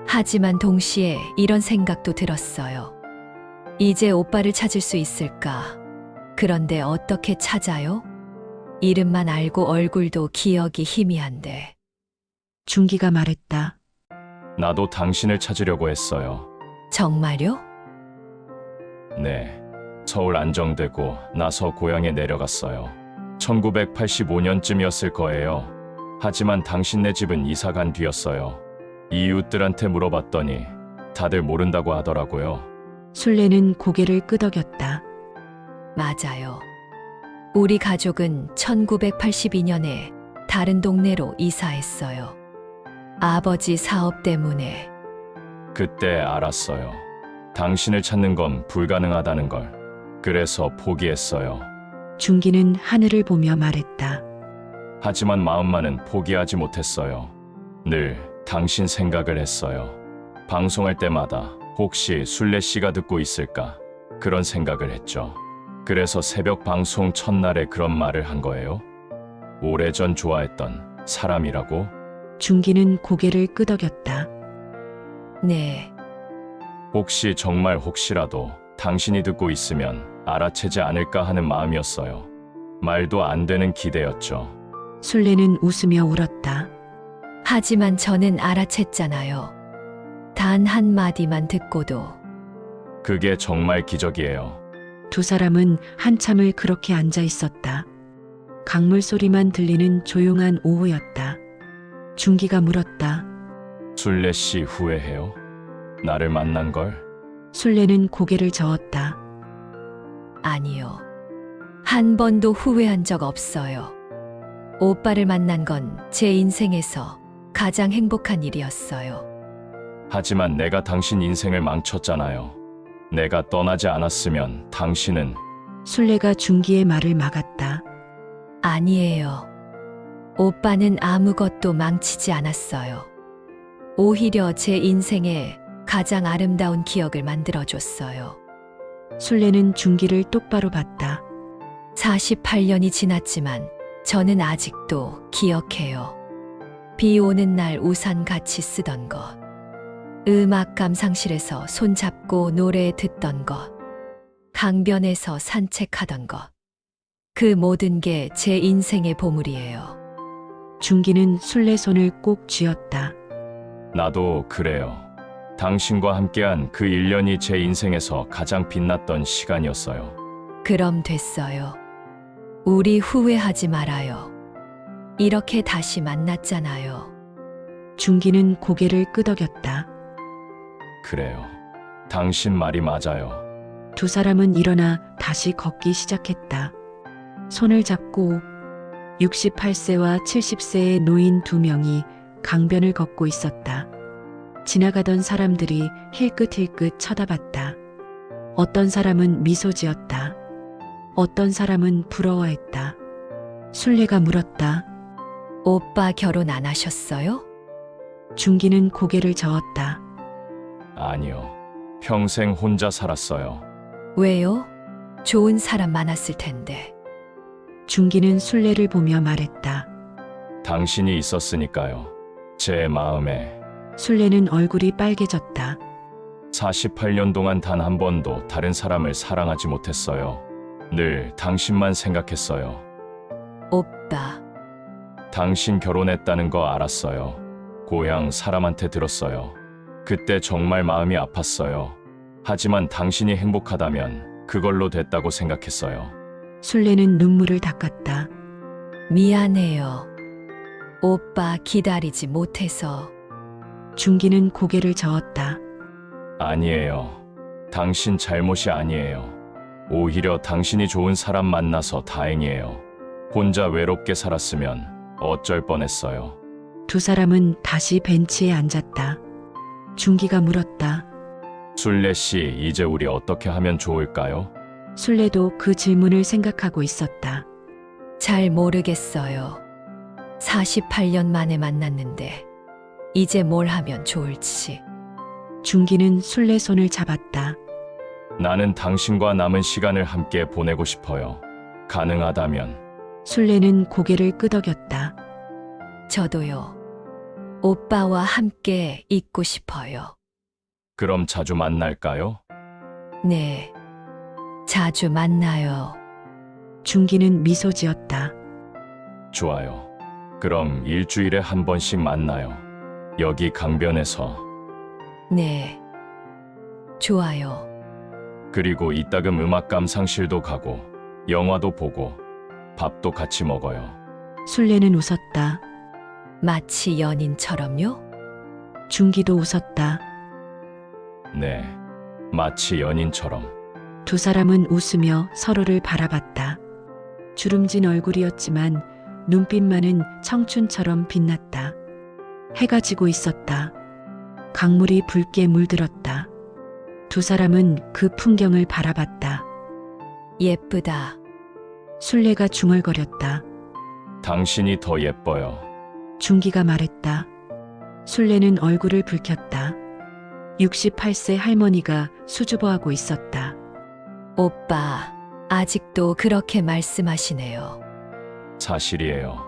하지만 동시에 이런 생각도 들었어요. 이제 오빠를 찾을 수 있을까? 그런데 어떻게 찾아요? 이름만 알고 얼굴도 기억이 희미한데. 준기가 말했다. 나도 당신을 찾으려고 했어요. 정말요? 네. 서울 안정되고 나서 고향에 내려갔어요. 1985년쯤이었을 거예요. 하지만 당신네 집은 이사 간 뒤였어요. 이웃들한테 물어봤더니 다들 모른다고 하더라고요. 순례는 고개를 끄덕였다. 맞아요. 우리 가족은 1982년에 다른 동네로 이사했어요. 아버지 사업 때문에. 그때 알았어요. 당신을 찾는 건 불가능하다는 걸. 그래서 포기했어요. 준기는 하늘을 보며 말했다. 하지만 마음만은 포기하지 못했어요. 늘 당신 생각을 했어요. 방송할 때마다 혹시 순례 씨가 듣고 있을까? 그런 생각을 했죠. 그래서 새벽 방송 첫날에 그런 말을 한 거예요. 오래전 좋아했던 사람이라고? 준기는 고개를 끄덕였다. 네, 혹시 정말 혹시라도 당신이 듣고 있으면 알아채지 않을까 하는 마음이었어요. 말도 안 되는 기대였죠. 순례는 웃으며 울었다. 하지만 저는 알아챘잖아요. 단 한마디만 듣고도. 그게 정말 기적이에요. 두 사람은 한참을 그렇게 앉아 있었다. 강물 소리만 들리는 조용한 오후였다. 준기가 물었다. 순례 씨 후회해요? 나를 만난 걸? 순례는 고개를 저었다. 아니요. 한 번도 후회한 적 없어요. 오빠를 만난 건 제 인생에서 가장 행복한 일이었어요. 하지만 내가 당신 인생을 망쳤잖아요. 내가 떠나지 않았으면 당신은 순례가 준기의 말을 막았다. 아니에요. 오빠는 아무것도 망치지 않았어요. 오히려 제 인생에 가장 아름다운 기억을 만들어줬어요. 순례는 준기를 똑바로 봤다. 48년이 지났지만 저는 아직도 기억해요. 비 오는 날 우산 같이 쓰던 것. 음악 감상실에서 손잡고 노래 듣던 것. 강변에서 산책하던 것. 그 모든 게 제 인생의 보물이에요. 준기는 순례 손을 꼭 쥐었다. 나도 그래요. 당신과 함께한 그 1년이 제 인생에서 가장 빛났던 시간이었어요. 그럼 됐어요. 우리 후회하지 말아요. 이렇게 다시 만났잖아요. 준기는 고개를 끄덕였다. 그래요. 당신 말이 맞아요. 두 사람은 일어나 다시 걷기 시작했다. 손을 잡고 68세와 70세의 노인 두 명이 강변을 걷고 있었다. 지나가던 사람들이 힐끗힐끗 쳐다봤다. 어떤 사람은 미소 지었다. 어떤 사람은 부러워했다. 순례가 물었다. 오빠 결혼 안 하셨어요? 준기는 고개를 저었다. 아니요. 평생 혼자 살았어요. 왜요? 좋은 사람 많았을 텐데. 준기는 순례를 보며 말했다. 당신이 있었으니까요. 제 마음에 순례는 얼굴이 빨개졌다. 48년 동안 단 한 번도 다른 사람을 사랑하지 못했어요. 늘 당신만 생각했어요. 오빠, 당신 결혼했다는 거 알았어요. 고향 사람한테 들었어요. 그때 정말 마음이 아팠어요. 하지만 당신이 행복하다면 그걸로 됐다고 생각했어요. 술래는 눈물을 닦았다. 미안해요. 오빠 기다리지 못해서. 중기는 고개를 저었다. 아니에요. 당신 잘못이 아니에요. 오히려 당신이 좋은 사람 만나서 다행이에요. 혼자 외롭게 살았으면 어쩔 뻔했어요. 두 사람은 다시 벤치에 앉았다. 중기가 물었다. 술래 씨, 이제 우리 어떻게 하면 좋을까요? 술래도 그 질문을 생각하고 있었다. 잘 모르겠어요. 48년 만에 만났는데 이제 뭘 하면 좋을지. 중기는 술래 손을 잡았다. 나는 당신과 남은 시간을 함께 보내고 싶어요. 가능하다면. 술래는 고개를 끄덕였다. 저도요. 오빠와 함께 있고 싶어요. 그럼 자주 만날까요? 네. 자주 만나요. 중기는 미소 지었다. 좋아요. 그럼 일주일에 한 번씩 만나요. 여기 강변에서. 네. 좋아요. 그리고 이따금 음악 감상실도 가고 영화도 보고 밥도 같이 먹어요. 술래는 웃었다. 마치 연인처럼요? 중기도 웃었다. 네. 마치 연인처럼. 두 사람은 웃으며 서로를 바라봤다. 주름진 얼굴이었지만 눈빛만은 청춘처럼 빛났다. 해가 지고 있었다. 강물이 붉게 물들었다. 두 사람은 그 풍경을 바라봤다. 예쁘다. 술래가 중얼거렸다. 당신이 더 예뻐요. 중기가 말했다. 술래는 얼굴을 붉혔다. 68세 할머니가 수줍어하고 있었다. 오빠, 아직도 그렇게 말씀하시네요. 사실이에요.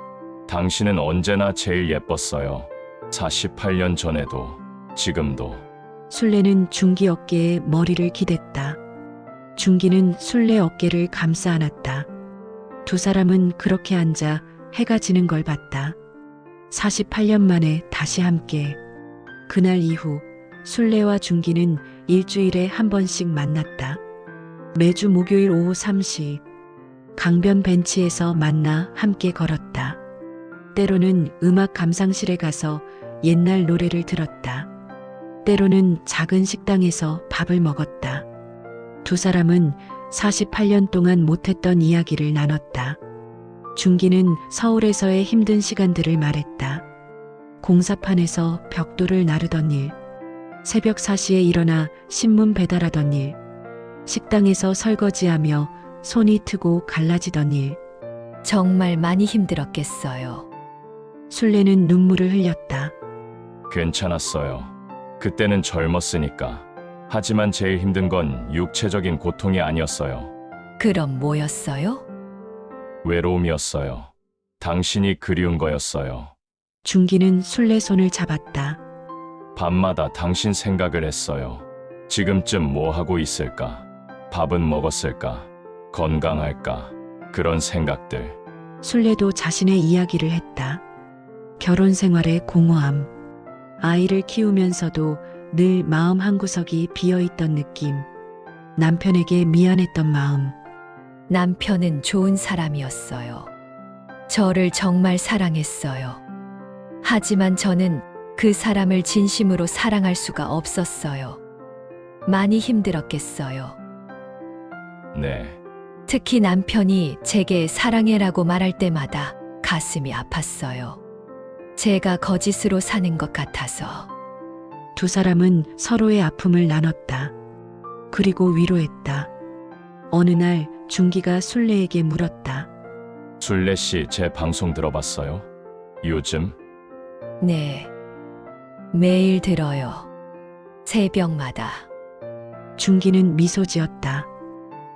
당신은 언제나 제일 예뻤어요. 48년 전에도, 지금도. 술래는 중기 어깨에 머리를 기댔다. 중기는 술래 어깨를 감싸 안았다. 두 사람은 그렇게 앉아 해가 지는 걸 봤다. 48년 만에 다시 함께. 그날 이후 술래와 중기는 일주일에 한 번씩 만났다. 매주 목요일 오후 3시 강변 벤치에서 만나 함께 걸었다. 때로는 음악 감상실에 가서 옛날 노래를 들었다. 때로는 작은 식당에서 밥을 먹었다. 두 사람은 48년 동안 못했던 이야기를 나눴다. 중기는 서울에서의 힘든 시간들을 말했다. 공사판에서 벽돌을 나르던 일, 새벽 4시에 일어나 신문 배달하던 일, 식당에서 설거지하며 손이 트고 갈라지던 일. 정말 많이 힘들었겠어요. 술래는 눈물을 흘렸다. 괜찮았어요. 그때는 젊었으니까. 하지만 제일 힘든 건 육체적인 고통이 아니었어요. 그럼 뭐였어요? 외로움이었어요. 당신이 그리운 거였어요. 중기는 술래 손을 잡았다. 밤마다 당신 생각을 했어요. 지금쯤 뭐 하고 있을까? 밥은 먹었을까? 건강할까? 그런 생각들. 술래도 자신의 이야기를 했다. 결혼 생활의 공허함, 아이를 키우면서도 늘 마음 한구석이 비어있던 느낌, 남편에게 미안했던 마음. 남편은 좋은 사람이었어요. 저를 정말 사랑했어요. 하지만 저는 그 사람을 진심으로 사랑할 수가 없었어요. 많이 힘들었겠어요. 네. 특히 남편이 제게 사랑해라고 말할 때마다 가슴이 아팠어요. 제가 거짓으로 사는 것 같아서. 두 사람은 서로의 아픔을 나눴다. 그리고 위로했다. 어느 날 중기가 술래에게 물었다. 술래 씨, 제 방송 들어봤어요? 요즘? 네. 매일 들어요. 새벽마다. 중기는 미소 지었다.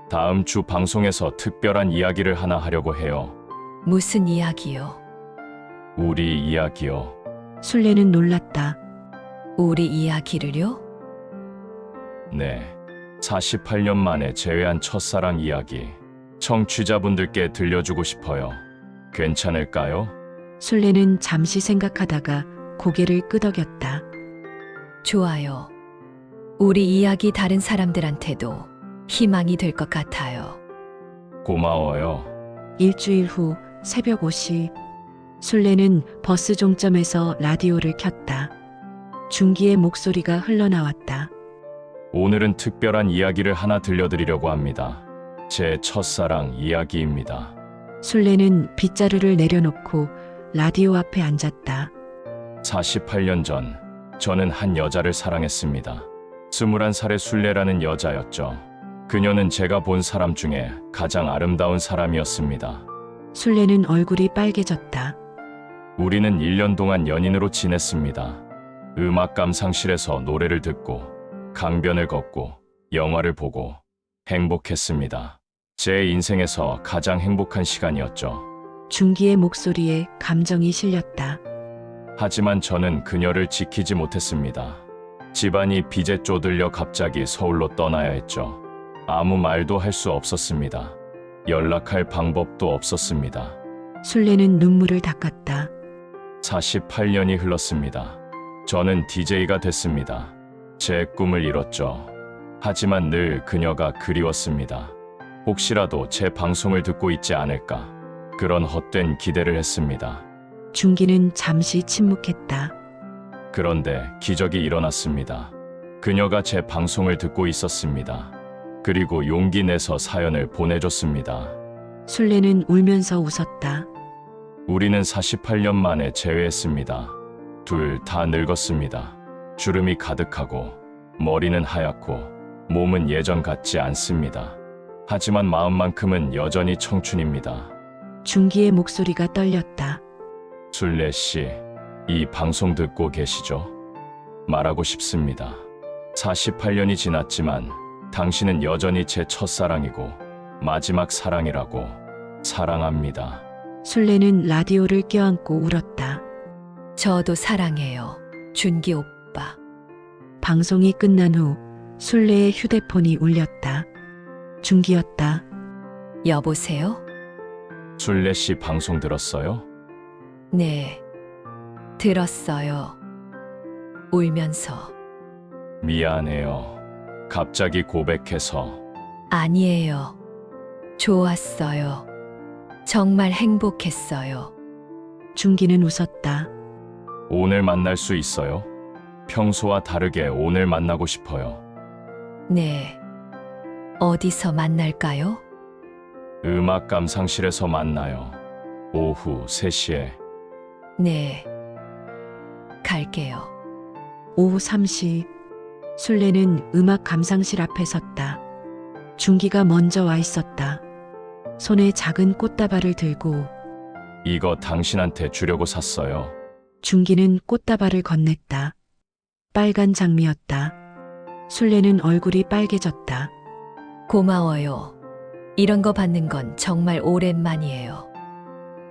다음 주 방송에서 특별한 이야기를 하나 하려고 해요. 무슨 이야기요? 우리 이야기요. 술래는 놀랐다. 우리 이야기를요? 네. 48년 만에 재회한 첫사랑 이야기. 청취자분들께 들려주고 싶어요. 괜찮을까요? 술래는 잠시 생각하다가 고개를 끄덕였다. 좋아요. 우리 이야기 다른 사람들한테도 희망이 될 것 같아요. 고마워요. 일주일 후 새벽 5시 술래는 버스 종점에서 라디오를 켰다. 준기의 목소리가 흘러나왔다. 오늘은 특별한 이야기를 하나 들려드리려고 합니다. 제 첫사랑 이야기입니다. 술래는 빗자루를 내려놓고 라디오 앞에 앉았다. 48년 전, 저는 한 여자를 사랑했습니다. 21살의 술래라는 여자였죠. 그녀는 제가 본 사람 중에 가장 아름다운 사람이었습니다. 술래는 얼굴이 빨개졌다. 우리는 1년 동안 연인으로 지냈습니다. 음악 감상실에서 노래를 듣고, 강변을 걷고, 영화를 보고, 행복했습니다. 제 인생에서 가장 행복한 시간이었죠. 준기의 목소리에 감정이 실렸다. 하지만 저는 그녀를 지키지 못했습니다. 집안이 빚에 쪼들려 갑자기 서울로 떠나야 했죠. 아무 말도 할 수 없었습니다. 연락할 방법도 없었습니다. 술래는 눈물을 닦았다. 48년이 흘렀습니다. 저는 DJ가 됐습니다. 제 꿈을 이뤘죠. 하지만 늘 그녀가 그리웠습니다. 혹시라도 제 방송을 듣고 있지 않을까. 그런 헛된 기대를 했습니다. 준기는 잠시 침묵했다. 그런데 기적이 일어났습니다. 그녀가 제 방송을 듣고 있었습니다. 그리고 용기 내서 사연을 보내줬습니다. 술래는 울면서 웃었다. 우리는 48년 만에 재회했습니다. 둘 다 늙었습니다. 주름이 가득하고 머리는 하얗고 몸은 예전 같지 않습니다. 하지만 마음만큼은 여전히 청춘입니다. 준기의 목소리가 떨렸다. 술래 씨, 이 방송 듣고 계시죠? 말하고 싶습니다. 48년이 지났지만 당신은 여전히 제 첫사랑이고 마지막 사랑이라고 사랑합니다. 술래는 라디오를 껴안고 울었다. 저도 사랑해요. 준기 오빠. 방송이 끝난 후 술래의 휴대폰이 울렸다. 준기였다. 여보세요? 술래 씨 방송 들었어요? 네. 들었어요. 울면서. 미안해요. 갑자기 고백해서. 아니에요. 좋았어요. 정말 행복했어요. 준기는 웃었다. 오늘 만날 수 있어요? 평소와 다르게 오늘 만나고 싶어요. 네. 어디서 만날까요? 음악 감상실에서 만나요. 오후 3시에. 네. 갈게요. 오후 3시 술래는 음악 감상실 앞에 섰다. 준기가 먼저 와 있었다. 손에 작은 꽃다발을 들고 이거 당신한테 주려고 샀어요. 준기는 꽃다발을 건넸다. 빨간 장미였다. 술래는 얼굴이 빨개졌다. 고마워요. 이런 거 받는 건 정말 오랜만이에요.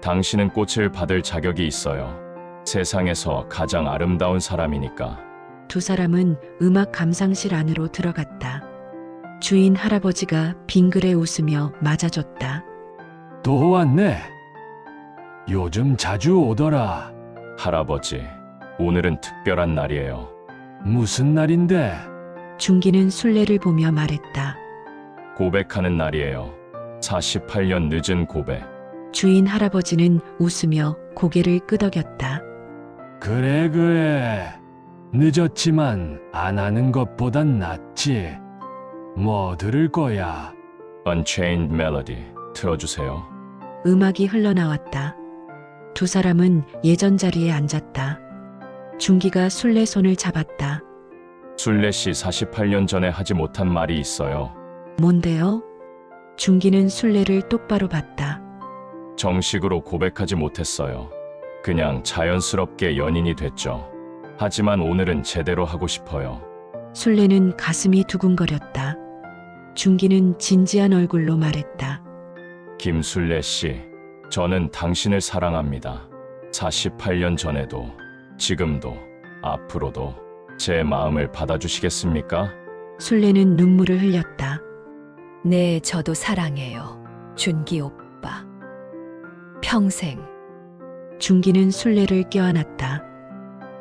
당신은 꽃을 받을 자격이 있어요. 세상에서 가장 아름다운 사람이니까. 두 사람은 음악 감상실 안으로 들어갔다. 주인 할아버지가 빙그레 웃으며 맞아줬다. 또 왔네. 요즘 자주 오더라. 할아버지, 오늘은 특별한 날이에요. 무슨 날인데? 준기는 술래를 보며 말했다. 고백하는 날이에요. 48년 늦은 고백. 주인 할아버지는 웃으며 고개를 끄덕였다. 그래. 늦었지만 안 하는 것보단 낫지. 뭐 들을 거야? Unchained Melody 틀어주세요. 음악이 흘러나왔다. 두 사람은 예전 자리에 앉았다. 준기가 술래 손을 잡았다. 술래 씨 48년 전에 하지 못한 말이 있어요. 뭔데요? 준기는 술래를 똑바로 봤다. 정식으로 고백하지 못했어요. 그냥 자연스럽게 연인이 됐죠. 하지만 오늘은 제대로 하고 싶어요. 술래는 가슴이 두근거렸다. 준기는 진지한 얼굴로 말했다. 김술래 씨, 저는 당신을 사랑합니다. 48년 전에도, 지금도, 앞으로도 제 마음을 받아주시겠습니까? 술래는 눈물을 흘렸다. 네, 저도 사랑해요. 준기 오빠. 평생 중기는 순례를 껴안았다.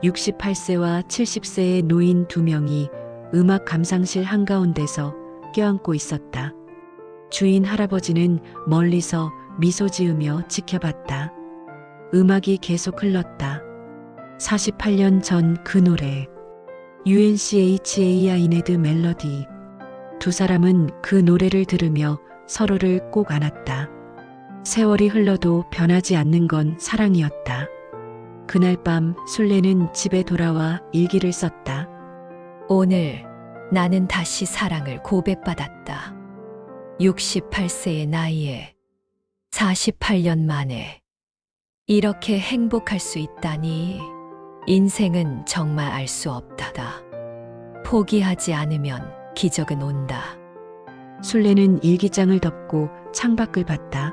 68세와 70세의 노인 두 명이 음악 감상실 한가운데서 껴안고 있었다. 주인 할아버지는 멀리서 미소 지으며 지켜봤다. 음악이 계속 흘렀다. 48년 전 그 노래. UNCHAINED 멜로디. 두 사람은 그 노래를 들으며 서로를 꼭 안았다. 세월이 흘러도 변하지 않는 건 사랑이었다. 그날 밤 순례는 집에 돌아와 일기를 썼다. 오늘 나는 다시 사랑을 고백받았다. 68세의 나이에 48년 만에 이렇게 행복할 수 있다니 인생은 정말 알 수 없다다. 포기하지 않으면 기적은 온다. 순례는 일기장을 덮고 창밖을 봤다.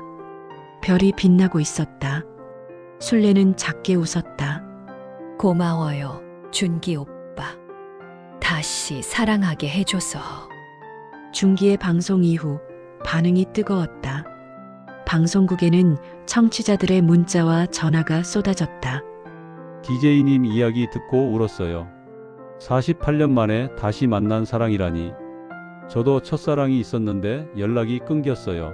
별이 빛나고 있었다. 순례는 작게 웃었다. 고마워요, 준기 오빠. 다시 사랑하게 해줘서. 중기의 방송 이후 반응이 뜨거웠다. 방송국에는 청취자들의 문자와 전화가 쏟아졌다. DJ님 이야기 듣고 울었어요. 48년 만에 다시 만난 사랑이라니. 저도 첫사랑이 있었는데 연락이 끊겼어요.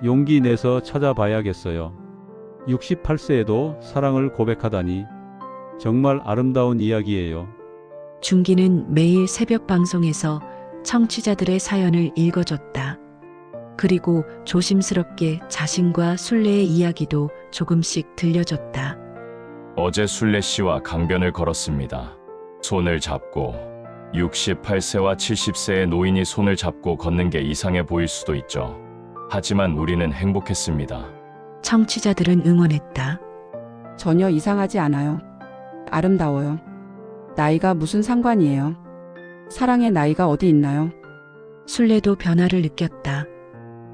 용기 내서 찾아봐야겠어요. 68세에도 사랑을 고백하다니. 정말 아름다운 이야기예요. 중기는 매일 새벽 방송에서 청취자들의 사연을 읽어줬다. 그리고 조심스럽게 자신과 순례의 이야기도 조금씩 들려줬다. 어제 순례 씨와 강변을 걸었습니다. 손을 잡고 68세와 70세의 노인이 손을 잡고 걷는 게 이상해 보일 수도 있죠. 하지만 우리는 행복했습니다. 청취자들은 응원했다. 전혀 이상하지 않아요. 아름다워요. 나이가 무슨 상관이에요? 사랑의 나이가 어디 있나요? 순례도 변화를 느꼈다.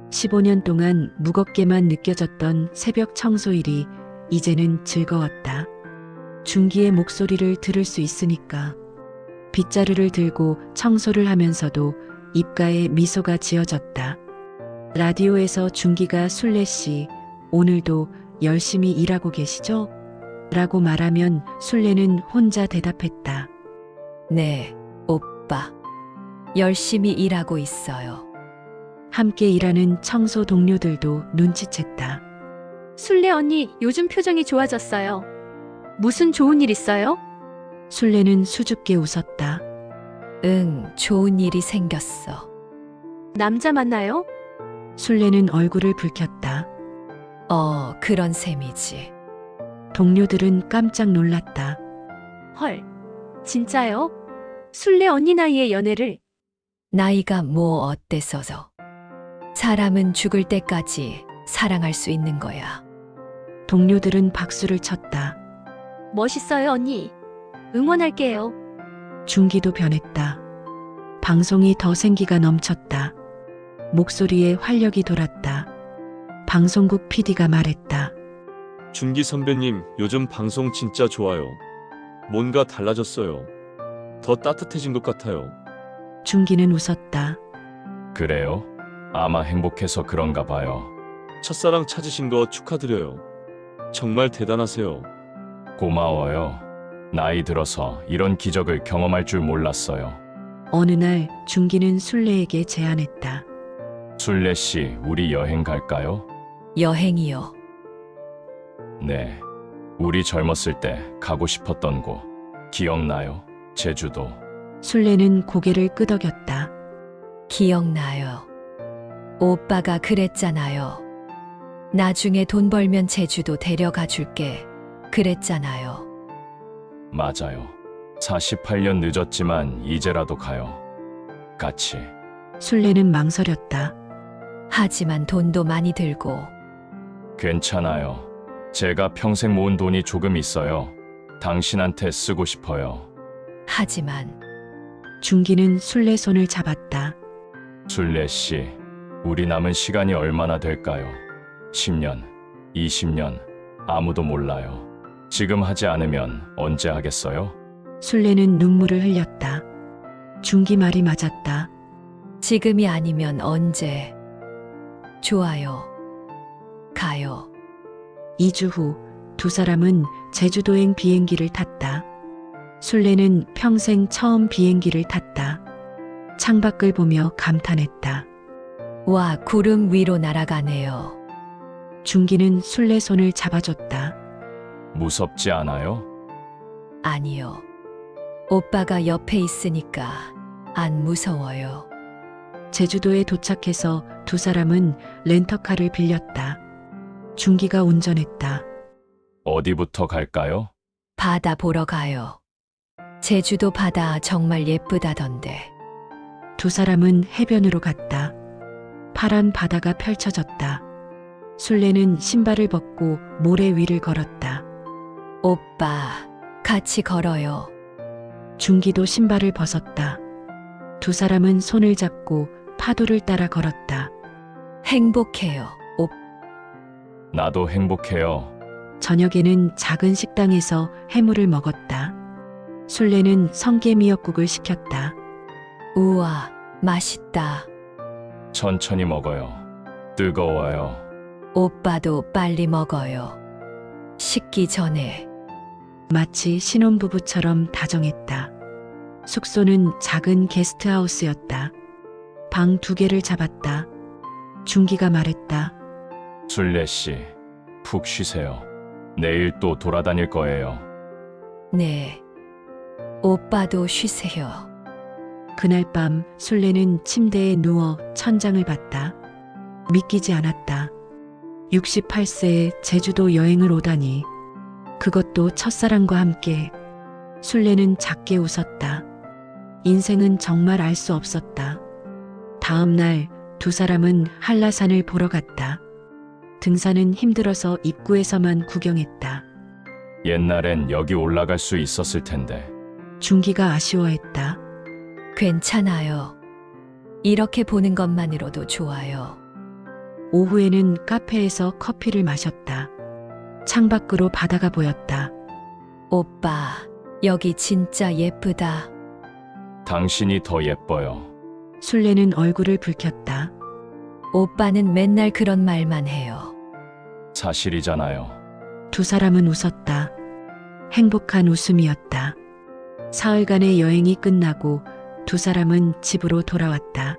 15년 동안 무겁게만 느껴졌던 새벽 청소일이 이제는 즐거웠다. 중기의 목소리를 들을 수 있으니까. 빗자루를 들고 청소를 하면서도 입가에 미소가 지어졌다. 라디오에서 중기가 순례 씨, 오늘도 열심히 일하고 계시죠? 라고 말하면 순례는 혼자 대답했다. 네, 오빠. 열심히 일하고 있어요. 함께 일하는 청소 동료들도 눈치챘다. 순례 언니, 요즘 표정이 좋아졌어요. 무슨 좋은 일 있어요? 순례는 수줍게 웃었다. 응, 좋은 일이 생겼어. 남자 만나요? 순례는 얼굴을 붉혔다. 그런 셈이지. 동료들은 깜짝 놀랐다. 헐, 진짜요? 순례 언니 나이에 연애를. 나이가 뭐 어때서서. 사람은 죽을 때까지 사랑할 수 있는 거야. 동료들은 박수를 쳤다. 멋있어요, 언니. 응원할게요. 중기도 변했다. 방송이 더 생기가 넘쳤다. 목소리에 활력이 돌았다. 방송국 PD가 말했다. 준기 선배님, 요즘 방송 진짜 좋아요. 뭔가 달라졌어요. 더 따뜻해진 것 같아요. 중기는 웃었다. 그래요? 아마 행복해서 그런가 봐요. 첫사랑 찾으신 거 축하드려요. 정말 대단하세요. 고마워요. 나이 들어서 이런 기적을 경험할 줄 몰랐어요. 어느 날 중기는 순례에게 제안했다. 순례 씨, 우리 여행 갈까요? 여행이요. 네. 우리 젊었을 때 가고 싶었던 곳 기억나요? 제주도. 순례는 고개를 끄덕였다. 기억나요. 오빠가 그랬잖아요. 나중에 돈 벌면 제주도 데려가 줄게. 그랬잖아요. 맞아요. 48년 늦었지만 이제라도 가요. 같이. 순례는 망설였다. 하지만 돈도 많이 들고. 괜찮아요. 제가 평생 모은 돈이 조금 있어요. 당신한테 쓰고 싶어요. 하지만 중기는 순례 손을 잡았다. 순례 씨, 우리 남은 시간이 얼마나 될까요? 10년, 20년, 아무도 몰라요. 지금 하지 않으면 언제 하겠어요? 순례는 눈물을 흘렸다. 중기 말이 맞았다. 지금이 아니면 언제? 좋아요. 가요. 2주 후 두 사람은 제주도행 비행기를 탔다. 순례는 평생 처음 비행기를 탔다. 창밖을 보며 감탄했다. 와, 구름 위로 날아가네요. 중기는 순례 손을 잡아줬다. 무섭지 않아요? 아니요. 오빠가 옆에 있으니까 안 무서워요. 제주도에 도착해서 두 사람은 렌터카를 빌렸다. 중기가 운전했다. 어디부터 갈까요? 바다 보러 가요. 제주도 바다 정말 예쁘다던데. 두 사람은 해변으로 갔다. 파란 바다가 펼쳐졌다. 순례는 신발을 벗고 모래 위를 걸었다. 오빠, 같이 걸어요. 중기도 신발을 벗었다. 두 사람은 손을 잡고 파도를 따라 걸었다. 행복해요. 나도 행복해요. 저녁에는 작은 식당에서 해물을 먹었다. 순례는 성게 미역국을 시켰다. 우와, 맛있다. 천천히 먹어요. 뜨거워요. 오빠도 빨리 먹어요. 식기 전에. 마치 신혼부부처럼 다정했다. 숙소는 작은 게스트하우스였다. 방 2개를 잡았다. 중기가 말했다. 순례 씨, 푹 쉬세요. 내일 또 돌아다닐 거예요. 네. 오빠도 쉬세요. 그날 밤 순례는 침대에 누워 천장을 봤다. 믿기지 않았다. 68세에 제주도 여행을 오다니. 그것도 첫사랑과 함께. 순례는 작게 웃었다. 인생은 정말 알 수 없었다. 다음 날 두 사람은 한라산을 보러 갔다. 등산은 힘들어서 입구에서만 구경했다. 옛날엔 여기 올라갈 수 있었을 텐데. 중기가 아쉬워했다. 괜찮아요. 이렇게 보는 것만으로도 좋아요. 오후에는 카페에서 커피를 마셨다. 창밖으로 바다가 보였다. 오빠, 여기 진짜 예쁘다. 당신이 더 예뻐요. 순례는 얼굴을 붉혔다. 오빠는 맨날 그런 말만 해요. 사실이잖아요. 두 사람은 웃었다. 행복한 웃음이었다. 사흘간의 여행이 끝나고 두 사람은 집으로 돌아왔다.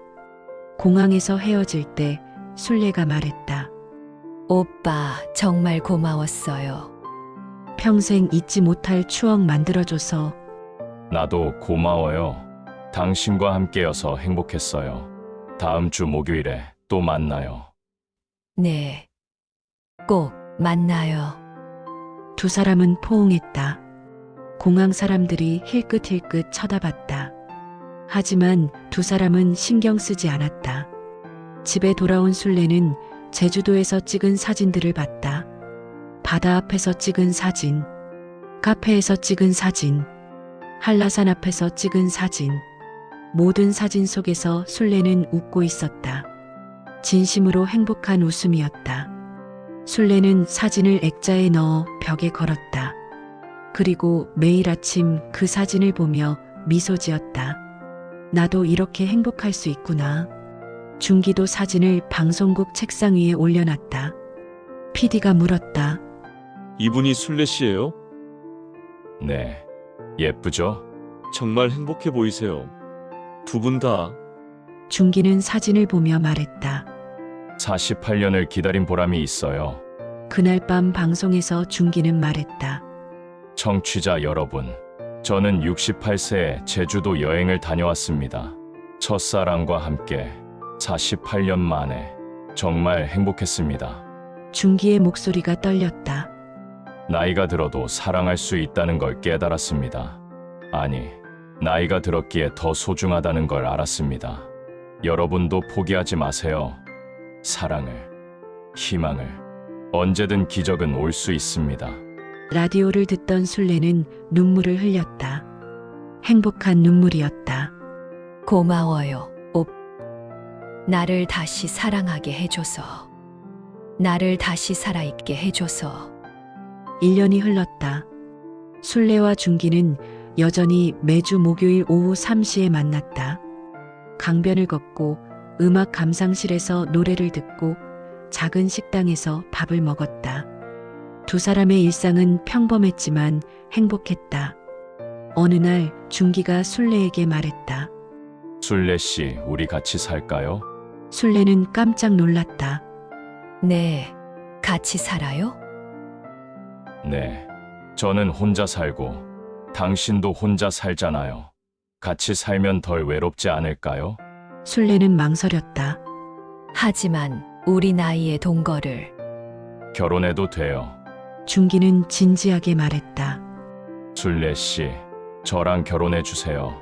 공항에서 헤어질 때 순례가 말했다. 오빠, 정말 고마웠어요. 평생 잊지 못할 추억 만들어줘서. 나도 고마워요. 당신과 함께여서 행복했어요. 다음 주 목요일에 또 만나요. 네. 꼭 만나요. 두 사람은 포옹했다. 공항 사람들이 힐끗힐끗 쳐다봤다. 하지만 두 사람은 신경 쓰지 않았다. 집에 돌아온 순례는 제주도에서 찍은 사진들을 봤다. 바다 앞에서 찍은 사진, 카페에서 찍은 사진, 한라산 앞에서 찍은 사진. 모든 사진 속에서 순례는 웃고 있었다. 진심으로 행복한 웃음이었다. 순례는 사진을 액자에 넣어 벽에 걸었다. 그리고 매일 아침 그 사진을 보며 미소 지었다. 나도 이렇게 행복할 수 있구나. 중기도 사진을 방송국 책상 위에 올려놨다. PD가 물었다. 이분이 순례 씨예요? 네. 예쁘죠? 정말 행복해 보이세요. 두 분 다. 중기는 사진을 보며 말했다. 48년을 기다린 보람이 있어요. 그날 밤 방송에서 중기는 말했다. 청취자 여러분, 저는 68세에 제주도 여행을 다녀왔습니다. 첫사랑과 함께 48년 만에 정말 행복했습니다. 중기의 목소리가 떨렸다. 나이가 들어도 사랑할 수 있다는 걸 깨달았습니다. 아니, 나이가 들었기에 더 소중하다는 걸 알았습니다. 여러분도 포기하지 마세요. 사랑을, 희망을. 언제든 기적은 올 수 있습니다. 라디오를 듣던 순례는 눈물을 흘렸다. 행복한 눈물이었다. 고마워요, 나를 다시 사랑하게 해줘서. 나를 다시 살아있게 해줘서. 1년이 흘렀다. 순례와 중기는 여전히 매주 목요일 오후 3시에 만났다. 강변을 걷고 음악 감상실에서 노래를 듣고 작은 식당에서 밥을 먹었다. 두 사람의 일상은 평범했지만 행복했다. 어느 날 준기가 순례에게 말했다. 순례 씨, 우리 같이 살까요? 순례는 깜짝 놀랐다. 네, 같이 살아요? 네. 저는 혼자 살고 당신도 혼자 살잖아요. 같이 살면 덜 외롭지 않을까요? 순례는 망설였다. 하지만 우리 나이에 동거를 결혼해도 돼요. 준기는 진지하게 말했다. 순례 씨, 저랑 결혼해 주세요.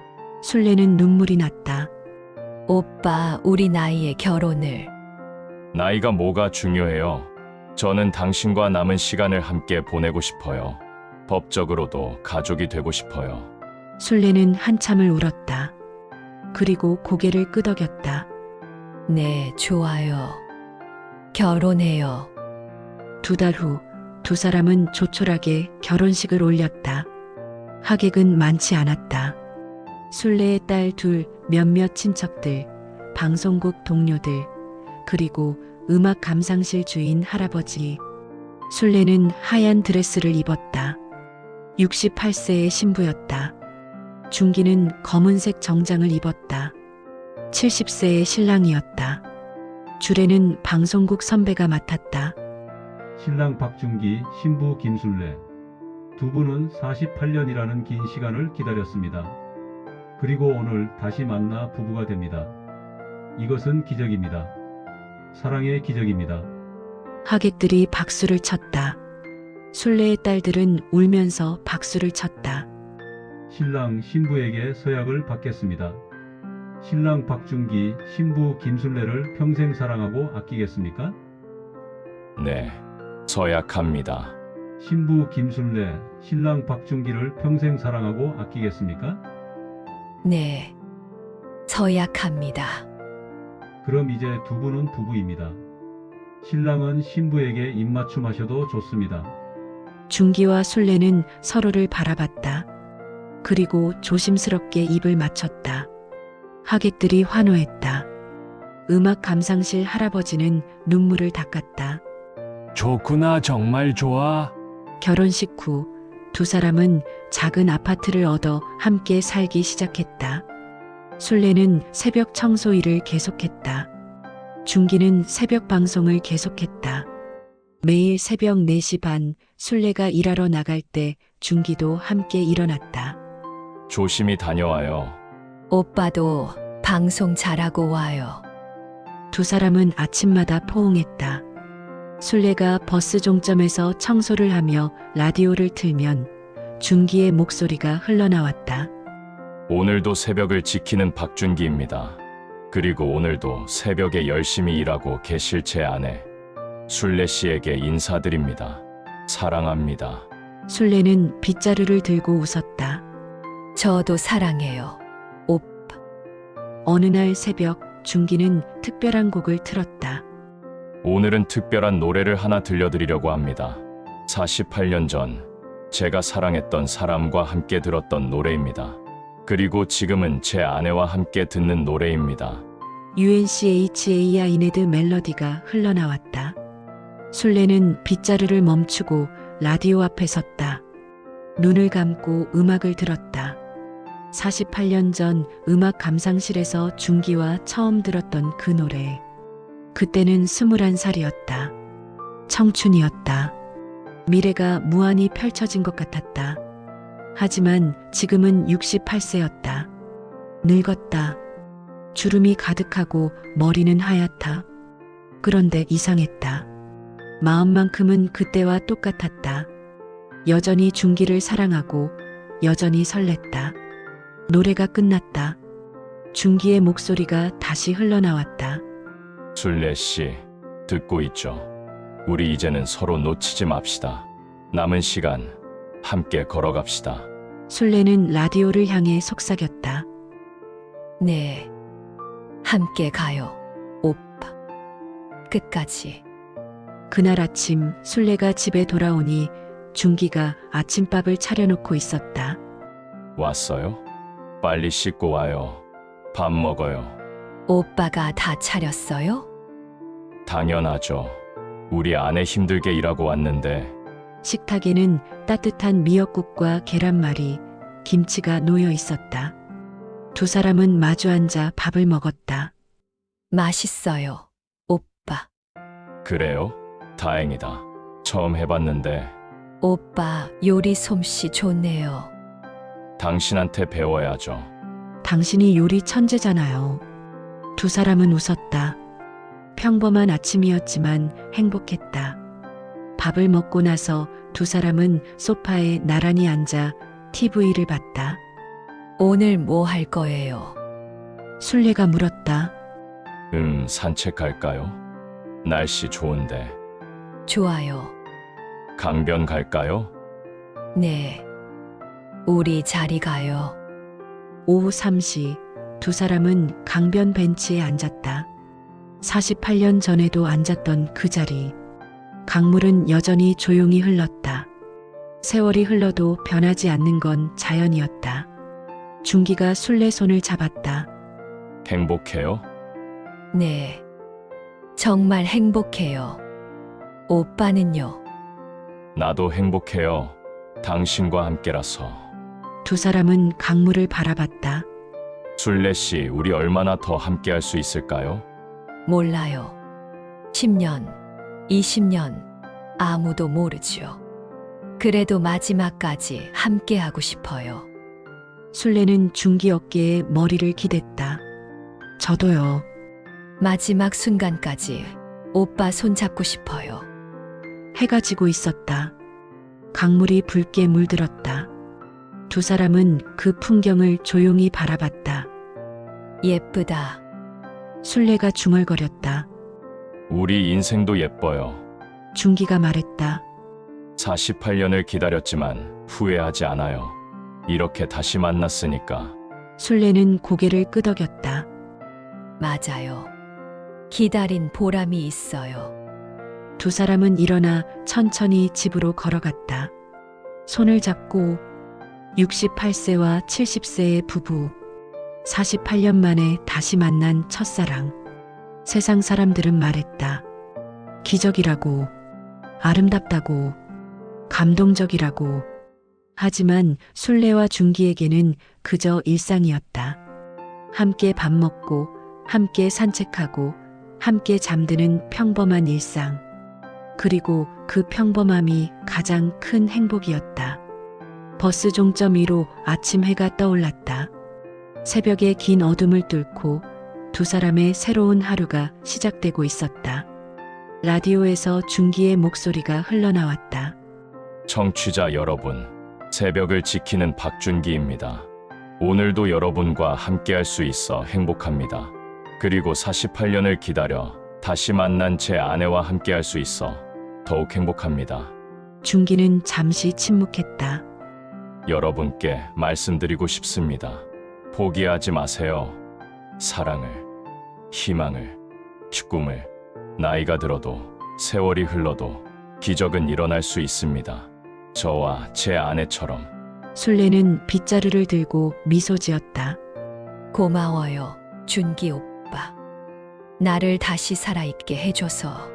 순례는 눈물이 났다. 오빠 우리 나이에 결혼을 나이가 뭐가 중요해요? 저는 당신과 남은 시간을 함께 보내고 싶어요. 법적으로도 가족이 되고 싶어요. 순례는 한참을 울었다. 그리고 고개를 끄덕였다. 네, 좋아요. 결혼해요. 2달 후 두 사람은 조촐하게 결혼식을 올렸다. 하객은 많지 않았다. 순례의 딸 둘, 몇몇 친척들, 방송국 동료들, 그리고 음악 감상실 주인 할아버지. 순례는 하얀 드레스를 입었다. 68세의 신부였다. 준기는 검은색 정장을 입었다. 70세의 신랑이었다. 주례는 방송국 선배가 맡았다. 신랑 박준기, 신부 김순례. 두 분은 48년이라는 긴 시간을 기다렸습니다. 그리고 오늘 다시 만나 부부가 됩니다. 이것은 기적입니다. 사랑의 기적입니다. 하객들이 박수를 쳤다. 순례의 딸들은 울면서 박수를 쳤다. 신랑 신부에게 서약을 받겠습니다. 신랑 박준기, 신부 김순례를 평생 사랑하고 아끼겠습니까? 네, 서약합니다. 신부 김순례, 신랑 박준기를 평생 사랑하고 아끼겠습니까? 네, 서약합니다. 그럼 이제 두 분은 부부입니다. 신랑은 신부에게 입맞춤 하셔도 좋습니다. 준기와 순례는 서로를 바라봤다. 그리고 조심스럽게 입을 맞췄다. 하객들이 환호했다. 음악 감상실 할아버지는 눈물을 닦았다. 좋구나, 정말 좋아. 결혼식 후 두 사람은 작은 아파트를 얻어 함께 살기 시작했다. 순례는 새벽 청소 일을 계속했다. 준기는 새벽 방송을 계속했다. 매일 새벽 4시 반 순례가 일하러 나갈 때 준기도 함께 일어났다. 조심히 다녀와요. 오빠도 방송 잘하고 와요. 두 사람은 아침마다 포옹했다. 순례가 버스 종점에서 청소를 하며 라디오를 틀면 준기의 목소리가 흘러나왔다. 오늘도 새벽을 지키는 박준기입니다. 그리고 오늘도 새벽에 열심히 일하고 계실 제 아내 순례 씨에게 인사드립니다. 사랑합니다. 순례는 빗자루를 들고 웃었다. 저도 사랑해요. 오빠. 어느 날 새벽 준기는 특별한 곡을 틀었다. 오늘은 특별한 노래를 하나 들려드리려고 합니다. 48년 전 제가 사랑했던 사람과 함께 들었던 노래입니다. 그리고 지금은 제 아내와 함께 듣는 노래입니다. UNCHAINED 멜로디가 흘러나왔다. 순례는 빗자루를 멈추고 라디오 앞에 섰다. 눈을 감고 음악을 들었다. 48년 전 음악 감상실에서 준기와 처음 들었던 그 노래. 그때는 21살이었다. 청춘이었다. 미래가 무한히 펼쳐진 것 같았다. 하지만 지금은 68세였다. 늙었다. 주름이 가득하고 머리는 하얗다. 그런데 이상했다. 마음만큼은 그때와 똑같았다. 여전히 준기를 사랑하고 여전히 설렜다. 노래가 끝났다. 준기의 목소리가 다시 흘러나왔다. 순례 씨, 듣고 있죠? 우리 이제는 서로 놓치지 맙시다. 남은 시간 함께 걸어갑시다. 순례는 라디오를 향해 속삭였다. 네, 함께 가요. 오빠. 끝까지. 그날 아침 순례가 집에 돌아오니 준기가 아침밥을 차려놓고 있었다. 왔어요? 빨리 씻고 와요. 밥 먹어요. 오빠가 다 차렸어요? 당연하죠. 우리 아내 힘들게 일하고 왔는데 식탁에는 따뜻한 미역국과 계란말이, 김치가 놓여 있었다. 두 사람은 마주 앉아 밥을 먹었다. 맛있어요, 오빠. 그래요? 다행이다. 처음 해봤는데 오빠 요리 솜씨 좋네요. 당신한테 배워야죠. 당신이 요리 천재잖아요. 두 사람은 웃었다. 평범한 아침이었지만 행복했다. 밥을 먹고 나서 두 사람은 소파에 나란히 앉아 TV를 봤다. 오늘 뭐 할 거예요? 순례가 물었다. 산책할까요? 날씨 좋은데. 좋아요. 강변 갈까요? 네. 우리 자리 가요. 오후 3시 두 사람은 강변 벤치에 앉았다. 48년 전에도 앉았던 그 자리. 강물은 여전히 조용히 흘렀다. 세월이 흘러도 변하지 않는 건 자연이었다. 준기가 순례 손을 잡았다. 행복해요? 네. 정말 행복해요. 오빠는요? 나도 행복해요. 당신과 함께라서. 두 사람은 강물을 바라봤다. 순례 씨, 우리 얼마나 더 함께할 수 있을까요? 몰라요. 10년, 20년, 아무도 모르죠. 그래도 마지막까지 함께하고 싶어요. 순례는 준기 어깨에 머리를 기댔다. 저도요. 마지막 순간까지 오빠 손잡고 싶어요. 해가 지고 있었다. 강물이 붉게 물들었다. 두 사람은 그 풍경을 조용히 바라봤다. 예쁘다. 순례가 중얼거렸다. 우리 인생도 예뻐요. 준기가 말했다. 48년을 기다렸지만 후회하지 않아요. 이렇게 다시 만났으니까. 순례는 고개를 끄덕였다. 맞아요. 기다린 보람이 있어요. 두 사람은 일어나 천천히 집으로 걸어갔다. 손을 잡고 68세와 70세의 부부. 48년 만에 다시 만난 첫사랑. 세상 사람들은 말했다. 기적이라고, 아름답다고, 감동적이라고. 하지만 순례와 준기에게는 그저 일상이었다. 함께 밥 먹고, 함께 산책하고, 함께 잠드는 평범한 일상. 그리고 그 평범함이 가장 큰 행복이었다. 버스 종점 위로 아침 해가 떠올랐다. 새벽의 긴 어둠을 뚫고 두 사람의 새로운 하루가 시작되고 있었다. 라디오에서 준기의 목소리가 흘러나왔다. 청취자 여러분, 새벽을 지키는 박준기입니다. 오늘도 여러분과 함께할 수 있어 행복합니다. 그리고 48년을 기다려 다시 만난 제 아내와 함께할 수 있어 더욱 행복합니다. 준기는 잠시 침묵했다. 여러분께 말씀드리고 싶습니다. 포기하지 마세요. 사랑을, 희망을, 꿈을. 나이가 들어도 세월이 흘러도 기적은 일어날 수 있습니다. 저와 제 아내처럼. 순례는 빗자루를 들고 미소 지었다. 고마워요, 준기 오빠. 나를 다시 살아있게 해줘서.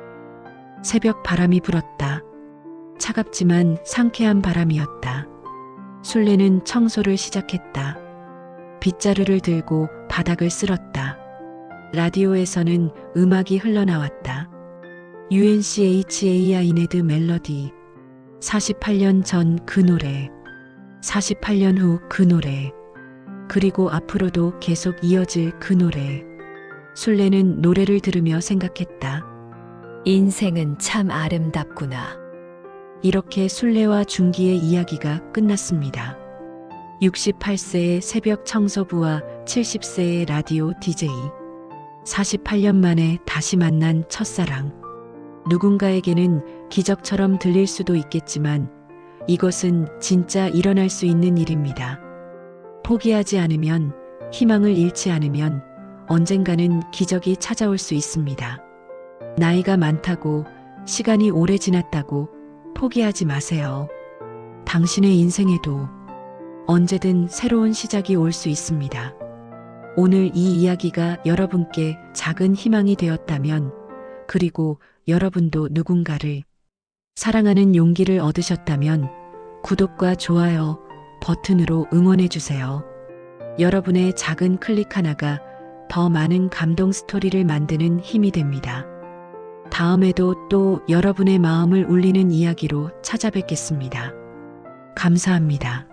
새벽 바람이 불었다. 차갑지만 상쾌한 바람이었다. 순례는 청소를 시작했다. 빗자루를 들고 바닥을 쓸었다. 라디오에서는 음악이 흘러나왔다. UNCHAI 네드 멜로디. 48년 전 그 노래. 48년 후 그 노래. 그리고 앞으로도 계속 이어질 그 노래. 순례는 노래를 들으며 생각했다. 인생은 참 아름답구나. 이렇게 순례와 준기의 이야기가 끝났습니다. 68세의 새벽 청소부와 70세의 라디오 DJ. 48년 만에 다시 만난 첫사랑. 누군가에게는 기적처럼 들릴 수도 있겠지만 이것은 진짜 일어날 수 있는 일입니다. 포기하지 않으면, 희망을 잃지 않으면 언젠가는 기적이 찾아올 수 있습니다. 나이가 많다고, 시간이 오래 지났다고 포기하지 마세요. 당신의 인생에도 언제든 새로운 시작이 올 수 있습니다. 오늘 이 이야기가 여러분께 작은 희망이 되었다면, 그리고 여러분도 누군가를 사랑하는 용기를 얻으셨다면 구독과 좋아요 버튼으로 응원해주세요. 여러분의 작은 클릭 하나가 더 많은 감동 스토리를 만드는 힘이 됩니다. 다음에도 또 여러분의 마음을 울리는 이야기로 찾아뵙겠습니다. 감사합니다.